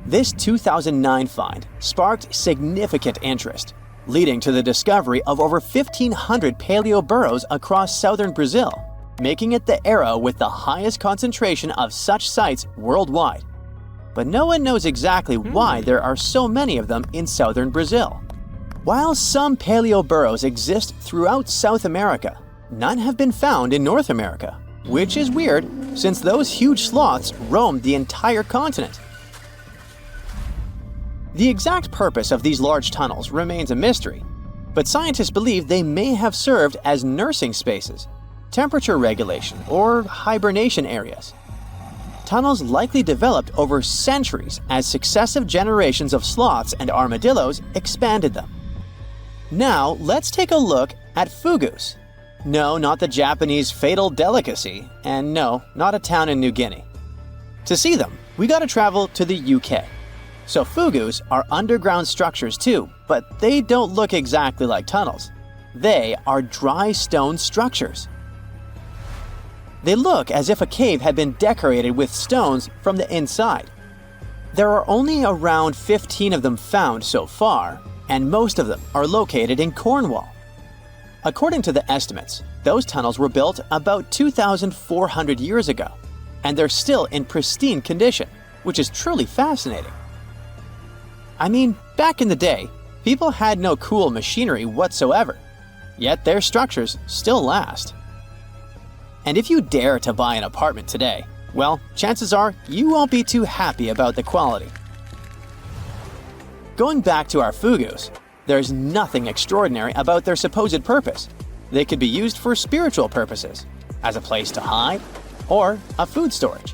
This 2009 find sparked significant interest, leading to the discovery of over 1,500 paleoburrows across southern Brazil, making it the era with the highest concentration of such sites worldwide. But no one knows exactly why there are so many of them in southern Brazil. While some paleoburrows exist throughout South America, none have been found in North America, which is weird since those huge sloths roamed the entire continent. The exact purpose of these large tunnels remains a mystery, but scientists believe they may have served as nursing spaces, temperature regulation, or hibernation areas. Tunnels likely developed over centuries as successive generations of sloths and armadillos expanded them. Now, let's take a look at fugus. No, not the Japanese fatal delicacy, and no, not a town in New Guinea. To see them, we gotta travel to the UK. So fugus are underground structures too, but they don't look exactly like tunnels. They are dry stone structures. They look as if a cave had been decorated with stones from the inside. There are only around 15 of them found so far, and most of them are located in Cornwall. According to the estimates, those tunnels were built about 2,400 years ago, and they're still in pristine condition, which is truly fascinating. I mean, back in the day, people had no cool machinery whatsoever, yet their structures still last. And if you dare to buy an apartment today, well, chances are you won't be too happy about the quality. Going back to our fugus, there's nothing extraordinary about their supposed purpose. They could be used for spiritual purposes, as a place to hide, or a food storage.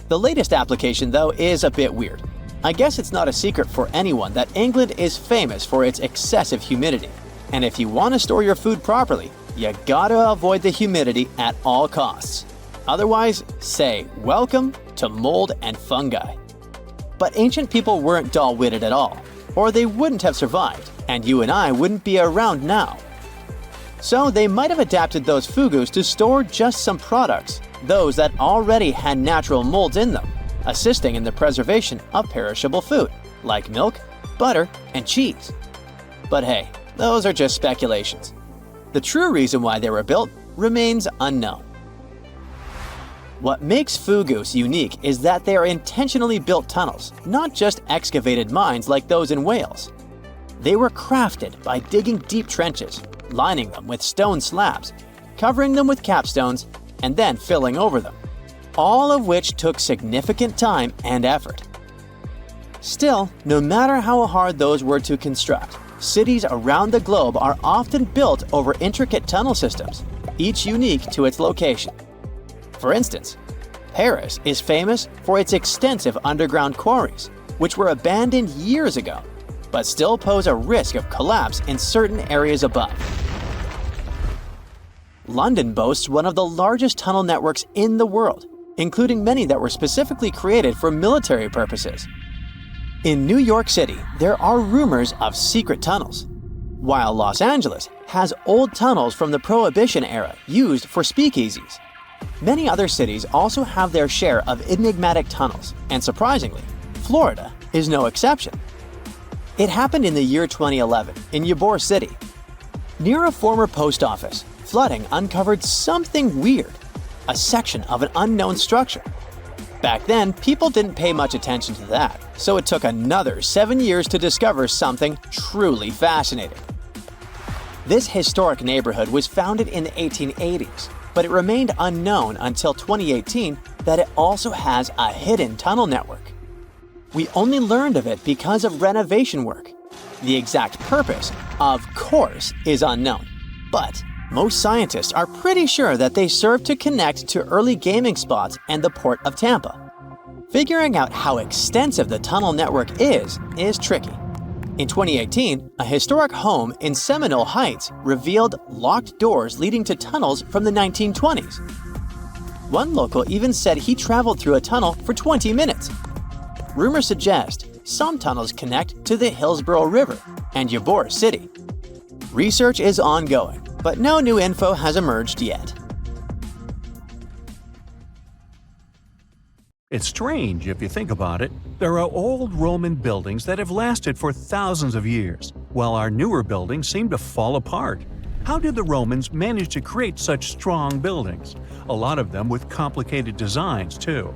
The latest application, though, is a bit weird. I guess it's not a secret for anyone that England is famous for its excessive humidity. And if you want to store your food properly, you gotta avoid the humidity at all costs. Otherwise, say welcome to mold and fungi. But ancient people weren't dull-witted at all, or they wouldn't have survived, and you and I wouldn't be around now. So they might have adapted those fugus to store just some products, those that already had natural molds in them, assisting in the preservation of perishable food, like milk, butter, and cheese. But hey, those are just speculations. The true reason why they were built remains unknown. What makes fugus unique is that they are intentionally built tunnels, not just excavated mines like those in Wales. They were crafted by digging deep trenches, lining them with stone slabs, covering them with capstones, and then filling over them, all of which took significant time and effort. Still, no matter how hard those were to construct, cities around the globe are often built over intricate tunnel systems, each unique to its location. For instance, Paris is famous for its extensive underground quarries, which were abandoned years ago, but still pose a risk of collapse in certain areas above. London boasts one of the largest tunnel networks in the world, including many that were specifically created for military purposes. In New York City, there are rumors of secret tunnels, while Los Angeles has old tunnels from the Prohibition era used for speakeasies. Many other cities also have their share of enigmatic tunnels, and surprisingly, Florida is no exception. It happened in the year 2011 in Ybor City. Near a former post office, flooding uncovered something weird, a section of an unknown structure. Back then, people didn't pay much attention to that, so it took another 7 years to discover something truly fascinating. This historic neighborhood was founded in the 1880s, but it remained unknown until 2018 that it also has a hidden tunnel network. We only learned of it because of renovation work. The exact purpose, of course, is unknown, but most scientists are pretty sure that they serve to connect to early gaming spots and the port of Tampa. Figuring out how extensive the tunnel network is tricky. In 2018, a historic home in Seminole Heights revealed locked doors leading to tunnels from the 1920s. One local even said he traveled through a tunnel for 20 minutes. Rumors suggest some tunnels connect to the Hillsborough River and Ybor City. Research is ongoing, but no new info has emerged yet. It's strange if you think about it. There are old Roman buildings that have lasted for thousands of years, while our newer buildings seem to fall apart. How did the Romans manage to create such strong buildings? A lot of them with complicated designs, too.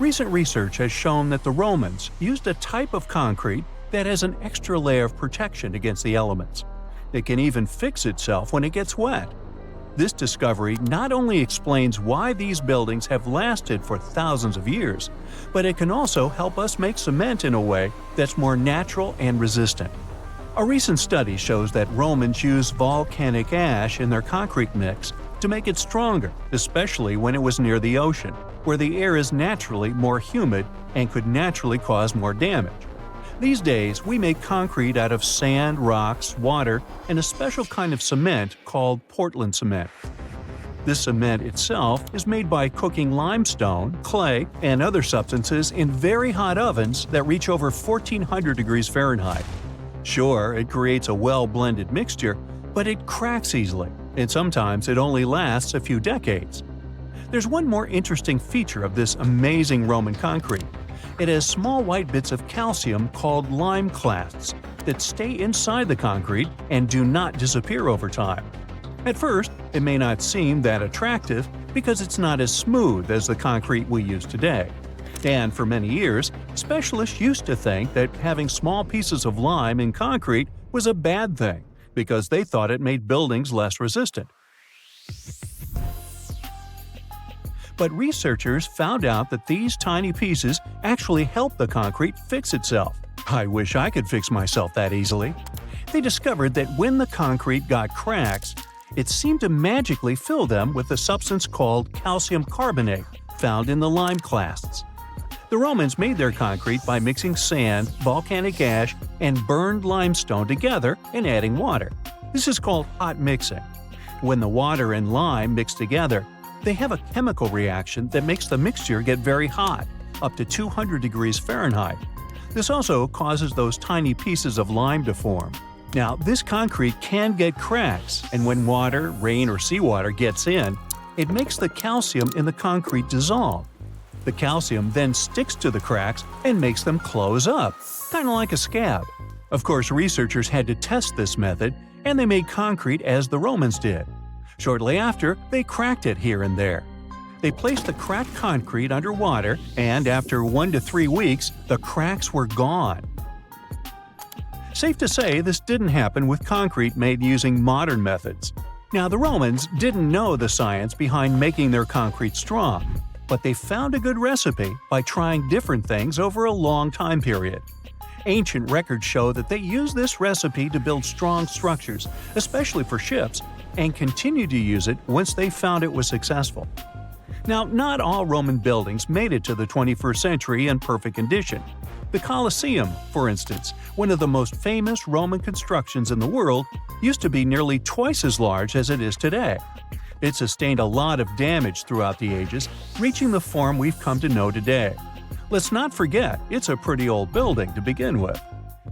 Recent research has shown that the Romans used a type of concrete that has an extra layer of protection against the elements. It can even fix itself when it gets wet. This discovery not only explains why these buildings have lasted for thousands of years, but it can also help us make cement in a way that's more natural and resistant. A recent study shows that Romans used volcanic ash in their concrete mix to make it stronger, especially when it was near the ocean, where the air is naturally more humid and could naturally cause more damage. These days, we make concrete out of sand, rocks, water, and a special kind of cement called Portland cement. This cement itself is made by cooking limestone, clay, and other substances in very hot ovens that reach over 1400 degrees Fahrenheit. Sure, it creates a well-blended mixture, but it cracks easily, and sometimes it only lasts a few decades. There's one more interesting feature of this amazing Roman concrete. It has small white bits of calcium called lime clasts that stay inside the concrete and do not disappear over time. At first, it may not seem that attractive because it's not as smooth as the concrete we use today. And for many years, specialists used to think that having small pieces of lime in concrete was a bad thing because they thought it made buildings less resistant. But researchers found out that these tiny pieces actually help the concrete fix itself. I wish I could fix myself that easily. They discovered that when the concrete got cracks, it seemed to magically fill them with a substance called calcium carbonate, found in the lime clasts. The Romans made their concrete by mixing sand, volcanic ash, and burned limestone together and adding water. This is called hot mixing. When the water and lime mix together, they have a chemical reaction that makes the mixture get very hot, up to 200 degrees Fahrenheit. This also causes those tiny pieces of lime to form. Now, this concrete can get cracks, and when water, rain, or seawater gets in, it makes the calcium in the concrete dissolve. The calcium then sticks to the cracks and makes them close up, kind of like a scab. Of course, researchers had to test this method, and they made concrete as the Romans did. Shortly after, they cracked it here and there. They placed the cracked concrete under water, and after 1 to 3 weeks, the cracks were gone. Safe to say, this didn't happen with concrete made using modern methods. Now, the Romans didn't know the science behind making their concrete strong, but they found a good recipe by trying different things over a long time period. Ancient records show that they used this recipe to build strong structures, especially for ships, and continued to use it once they found it was successful. Now, not all Roman buildings made it to the 21st century in perfect condition. The Colosseum, for instance, one of the most famous Roman constructions in the world, used to be nearly twice as large as it is today. It sustained a lot of damage throughout the ages, reaching the form we've come to know today. Let's not forget, it's a pretty old building to begin with.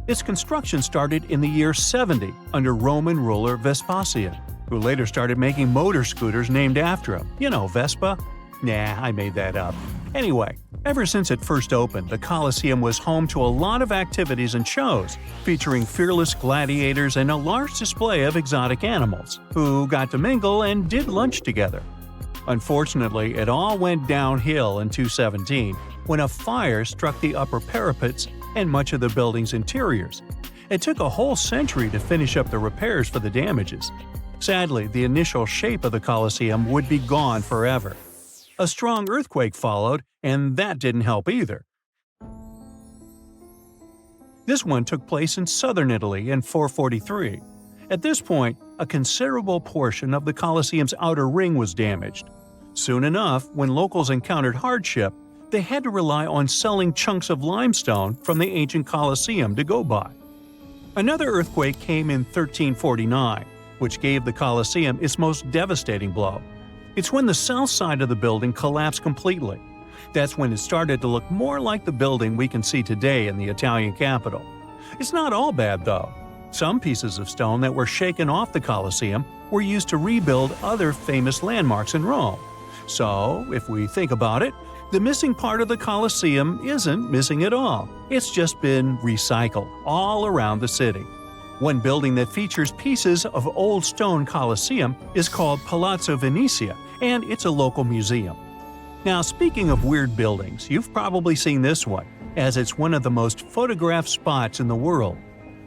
Its construction started in the year 70 under Roman ruler Vespasian, who later started making motor scooters named after him. You know, Vespa? Nah, I made that up. Anyway, ever since it first opened, the Colosseum was home to a lot of activities and shows, featuring fearless gladiators and a large display of exotic animals, who got to mingle and did lunch together. Unfortunately, it all went downhill in 217, when a fire struck the upper parapets and much of the building's interiors. It took a whole century to finish up the repairs for the damages. Sadly, the initial shape of the Colosseum would be gone forever. A strong earthquake followed, and that didn't help either. This one took place in southern Italy in 443. At this point, a considerable portion of the Colosseum's outer ring was damaged. Soon enough, when locals encountered hardship, they had to rely on selling chunks of limestone from the ancient Colosseum to go by. Another earthquake came in 1349, which gave the Colosseum its most devastating blow. It's when the south side of the building collapsed completely. That's when it started to look more like the building we can see today in the Italian capital. It's not all bad, though. Some pieces of stone that were shaken off the Colosseum were used to rebuild other famous landmarks in Rome. So, if we think about it, the missing part of the Colosseum isn't missing at all. It's just been recycled all around the city. One building that features pieces of old stone Colosseum is called Palazzo Venezia, and it's a local museum. Now, speaking of weird buildings, you've probably seen this one, as it's one of the most photographed spots in the world.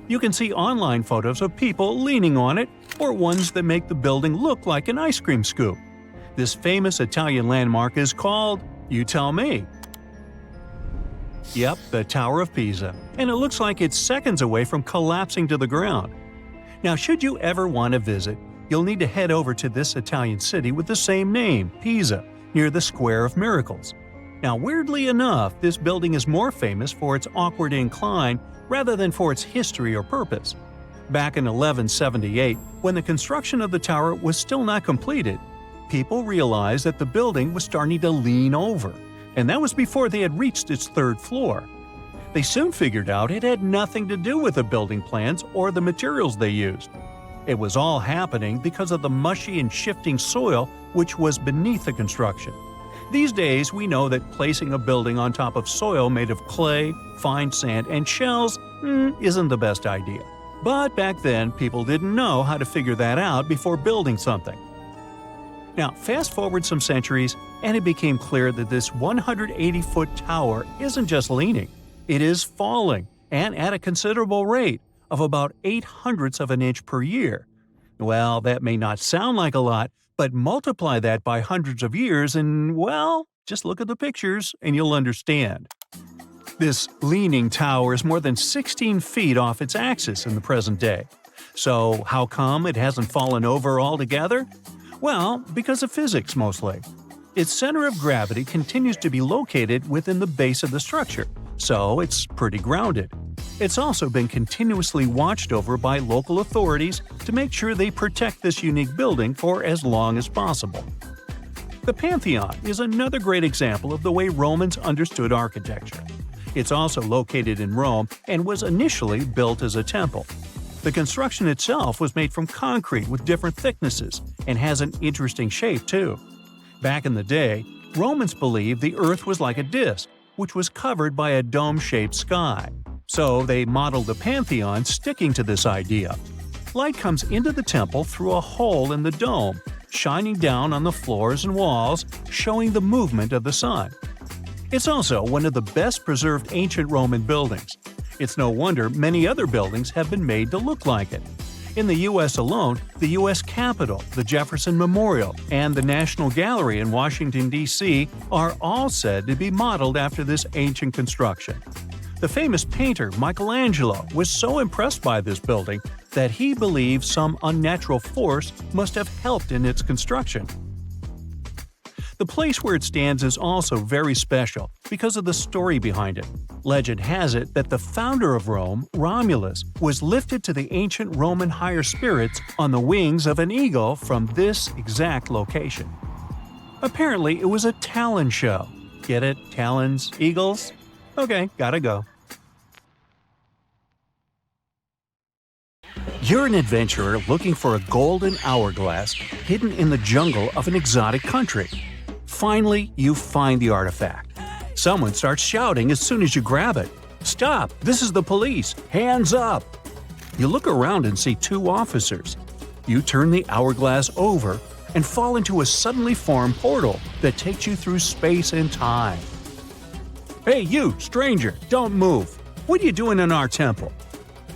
You can see online photos of people leaning on it, or ones that make the building look like an ice cream scoop. This famous Italian landmark is called, you tell me. Yep, the Tower of Pisa, and it looks like it's seconds away from collapsing to the ground. Now, should you ever want to visit, you'll need to head over to this Italian city with the same name, Pisa, near the Square of Miracles. Now, weirdly enough, this building is more famous for its awkward incline rather than for its history or purpose. Back in 1178, when the construction of the tower was still not completed, people realized that the building was starting to lean over, and that was before they had reached its third floor. They soon figured out it had nothing to do with the building plans or the materials they used. It was all happening because of the mushy and shifting soil which was beneath the construction. These days, we know that placing a building on top of soil made of clay, fine sand, and shells isn't the best idea. But back then, people didn't know how to figure that out before building something. Now, fast forward some centuries, and it became clear that this 180-foot tower isn't just leaning, it is falling, and at a considerable rate of about 0.08 of an inch per year. Well, that may not sound like a lot, but multiply that by hundreds of years and, well, just look at the pictures and you'll understand. This leaning tower is more than 16 feet off its axis in the present day. So how come it hasn't fallen over altogether? Well, because of physics mostly. Its center of gravity continues to be located within the base of the structure, so it's pretty grounded. It's also been continuously watched over by local authorities to make sure they protect this unique building for as long as possible. The Pantheon is another great example of the way Romans understood architecture. It's also located in Rome and was initially built as a temple. The construction itself was made from concrete with different thicknesses and has an interesting shape too. Back in the day, Romans believed the Earth was like a disc, which was covered by a dome-shaped sky. So they modeled the Pantheon sticking to this idea. Light comes into the temple through a hole in the dome, shining down on the floors and walls, showing the movement of the sun. It's also one of the best preserved ancient Roman buildings. It's no wonder many other buildings have been made to look like it. In the U.S. alone, the U.S. Capitol, the Jefferson Memorial, and the National Gallery in Washington, D.C. are all said to be modeled after this ancient construction. The famous painter Michelangelo was so impressed by this building that he believed some unnatural force must have helped in its construction. The place where it stands is also very special because of the story behind it. Legend has it that the founder of Rome, Romulus, was lifted to the ancient Roman higher spirits on the wings of an eagle from this exact location. Apparently, it was a talon show. Get it? Talons? Eagles? Okay, gotta go. You're an adventurer looking for a golden hourglass hidden in the jungle of an exotic country. Finally, you find the artifact. Someone starts shouting as soon as you grab it. "Stop! This is the police! Hands up!" You look around and see two officers. You turn the hourglass over and fall into a suddenly formed portal that takes you through space and time. "Hey you, stranger, don't move! What are you doing in our temple?"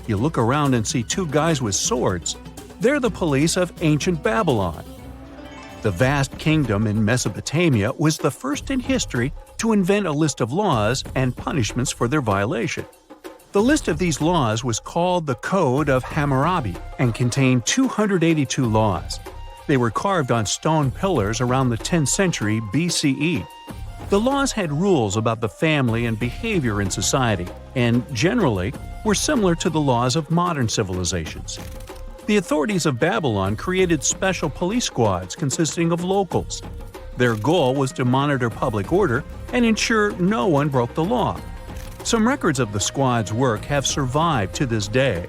You look around and see two guys with swords. They're the police of ancient Babylon. The vast kingdom in Mesopotamia was the first in history to invent a list of laws and punishments for their violation. The list of these laws was called the Code of Hammurabi and contained 282 laws. They were carved on stone pillars around the 10th century BCE. The laws had rules about the family and behavior in society, and generally were similar to the laws of modern civilizations. The authorities of Babylon created special police squads consisting of locals. Their goal was to monitor public order and ensure no one broke the law. Some records of the squad's work have survived to this day.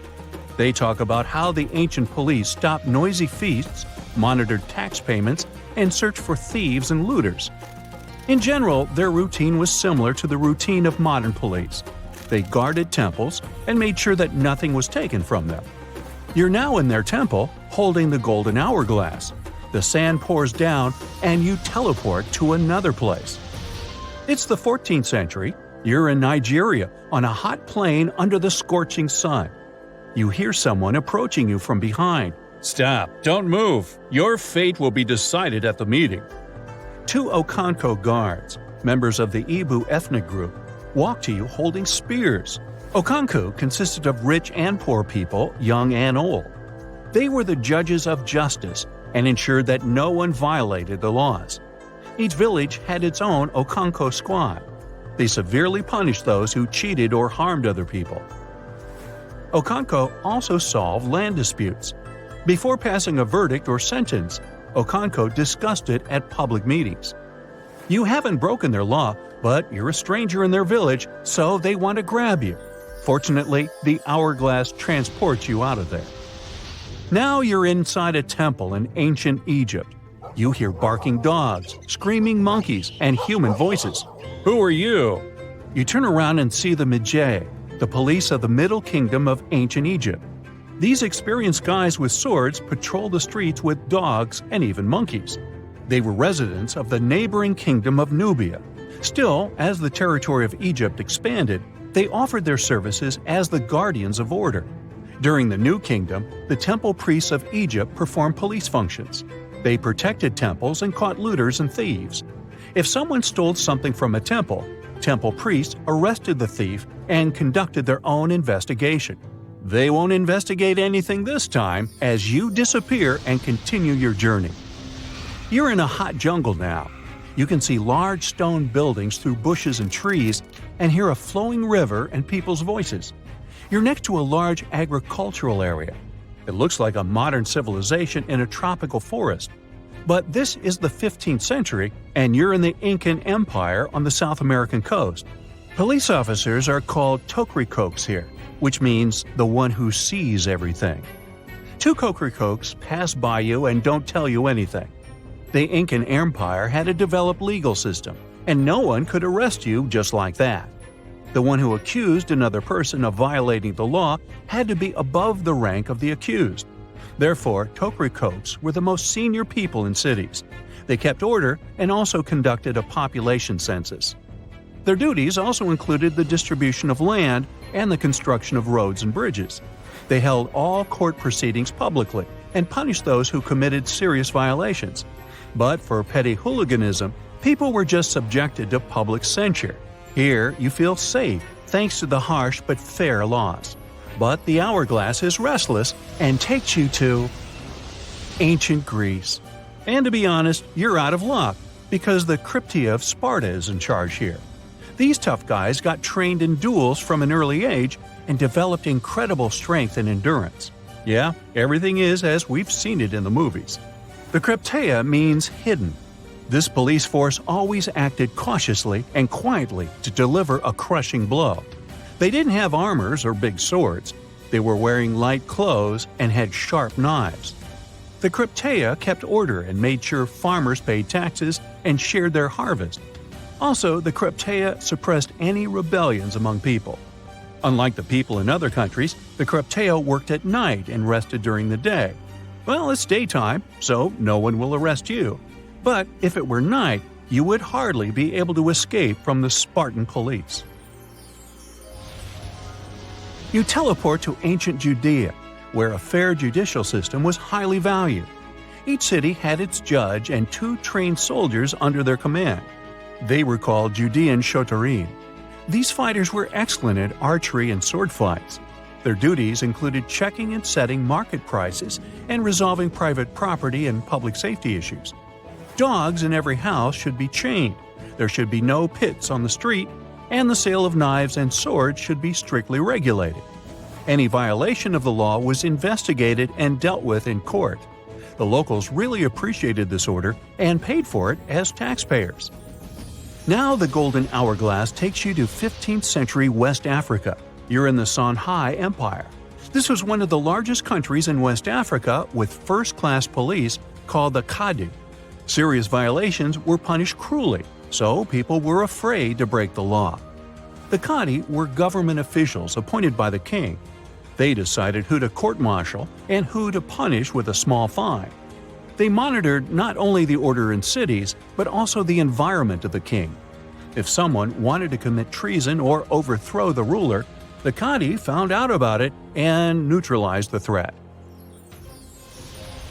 They talk about how the ancient police stopped noisy feasts, monitored tax payments, and searched for thieves and looters. In general, their routine was similar to the routine of modern police. They guarded temples and made sure that nothing was taken from them. You're now in their temple, holding the golden hourglass. The sand pours down, and you teleport to another place. It's the 14th century. You're in Nigeria, on a hot plain under the scorching sun. You hear someone approaching you from behind. Stop! Don't move! Your fate will be decided at the meeting. Two Okonko guards, members of the Igbo ethnic group, walk to you holding spears. Okonko consisted of rich and poor people, young and old. They were the judges of justice and ensured that no one violated the laws. Each village had its own Okonko squad. They severely punished those who cheated or harmed other people. Okonko also solved land disputes. Before passing a verdict or sentence, Okonko discussed it at public meetings. You haven't broken their law, but you're a stranger in their village, so they want to grab you. Fortunately, the hourglass transports you out of there. Now you're inside a temple in ancient Egypt. You hear barking dogs, screaming monkeys, and human voices. Who are you? You turn around and see the Magi, the police of the Middle Kingdom of ancient Egypt. These experienced guys with swords patrol the streets with dogs and even monkeys. They were residents of the neighboring kingdom of Nubia. Still, as the territory of Egypt expanded, they offered their services as the guardians of order. During the New Kingdom, the temple priests of Egypt performed police functions. They protected temples and caught looters and thieves. If someone stole something from a temple, temple priests arrested the thief and conducted their own investigation. They won't investigate anything this time as you disappear and continue your journey. You're in a hot jungle now. You can see large stone buildings through bushes and trees and hear a flowing river and people's voices. You're next to a large agricultural area. It looks like a modern civilization in a tropical forest. But this is the 15th century, and you're in the Incan Empire on the South American coast. Police officers are called tokrikokes here, which means the one who sees everything. Two tokrikokes pass by you and don't tell you anything. The Incan Empire had a developed legal system, and no one could arrest you just like that. The one who accused another person of violating the law had to be above the rank of the accused. Therefore, tokrikokes were the most senior people in cities. They kept order and also conducted a population census. Their duties also included the distribution of land and the construction of roads and bridges. They held all court proceedings publicly and punished those who committed serious violations. But for petty hooliganism, people were just subjected to public censure. Here, you feel safe thanks to the harsh but fair laws. But the hourglass is restless and takes you to ancient Greece. And to be honest, you're out of luck because the Cryptia of Sparta is in charge here. These tough guys got trained in duels from an early age and developed incredible strength and endurance. Yeah, everything is as we've seen it in the movies. The Cryptia means hidden. This police force always acted cautiously and quietly to deliver a crushing blow. They didn't have armors or big swords. They were wearing light clothes and had sharp knives. The Cryptia kept order and made sure farmers paid taxes and shared their harvest. Also, the Cryptia suppressed any rebellions among people. Unlike the people in other countries, the Cryptia worked at night and rested during the day. Well, it's daytime, so no one will arrest you. But if it were night, you would hardly be able to escape from the Spartan police. You teleport to ancient Judea, where a fair judicial system was highly valued. Each city had its judge and 2 trained soldiers under their command. They were called Judean shotarim. These fighters were excellent at archery and sword fights. Their duties included checking and setting market prices and resolving private property and public safety issues. Dogs in every house should be chained. There should be no pits on the street, and the sale of knives and swords should be strictly regulated. Any violation of the law was investigated and dealt with in court. The locals really appreciated this order and paid for it as taxpayers. Now the Golden Hourglass takes you to 15th century West Africa. You're in the Songhai Empire. This was one of the largest countries in West Africa with first-class police called the Kadi. Serious violations were punished cruelly, so people were afraid to break the law. The Kadi were government officials appointed by the king. They decided who to court-martial and who to punish with a small fine. They monitored not only the order in cities, but also the environment of the king. If someone wanted to commit treason or overthrow the ruler, the Kadi found out about it and neutralized the threat.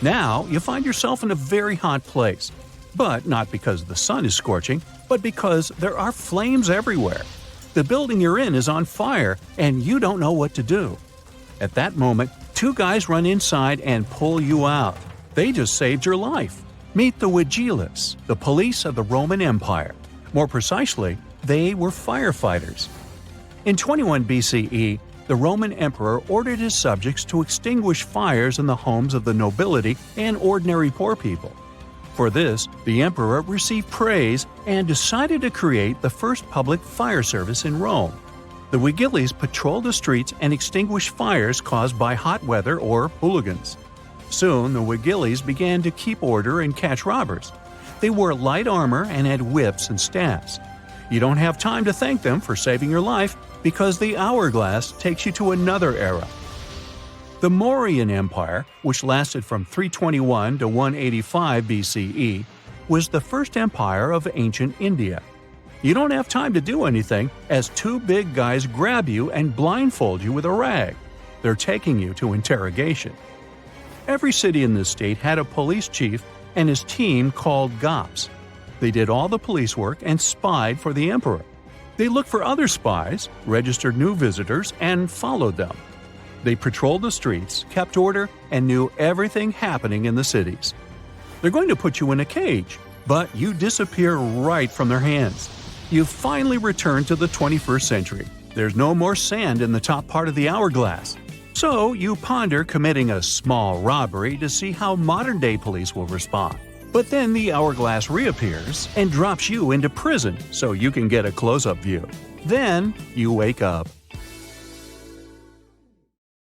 Now you find yourself in a very hot place, but not because the sun is scorching, but because there are flames everywhere. The building you're in is on fire, and you don't know what to do. At that moment, 2 guys run inside and pull you out. They just saved your life. Meet the Vigiles, the police of the Roman Empire. More precisely, they were firefighters. In 21 BCE, the Roman emperor ordered his subjects to extinguish fires in the homes of the nobility and ordinary poor people. For this, the emperor received praise and decided to create the first public fire service in Rome. The Vigiles patrolled the streets and extinguished fires caused by hot weather or hooligans. Soon, the Vigiles began to keep order and catch robbers. They wore light armor and had whips and staffs. You don't have time to thank them for saving your life because the hourglass takes you to another era. The Mauryan Empire, which lasted from 321 to 185 BCE, was the first empire of ancient India. You don't have time to do anything as 2 big guys grab you and blindfold you with a rag. They're taking you to interrogation. Every city in this state had a police chief and his team called Gops. They did all the police work and spied for the emperor. They looked for other spies, registered new visitors, and followed them. They patrolled the streets, kept order, and knew everything happening in the cities. They're going to put you in a cage, but you disappear right from their hands. You've finally returned to the 21st century. There's no more sand in the top part of the hourglass. So you ponder committing a small robbery to see how modern-day police will respond. But then the hourglass reappears and drops you into prison so you can get a close-up view. Then you wake up.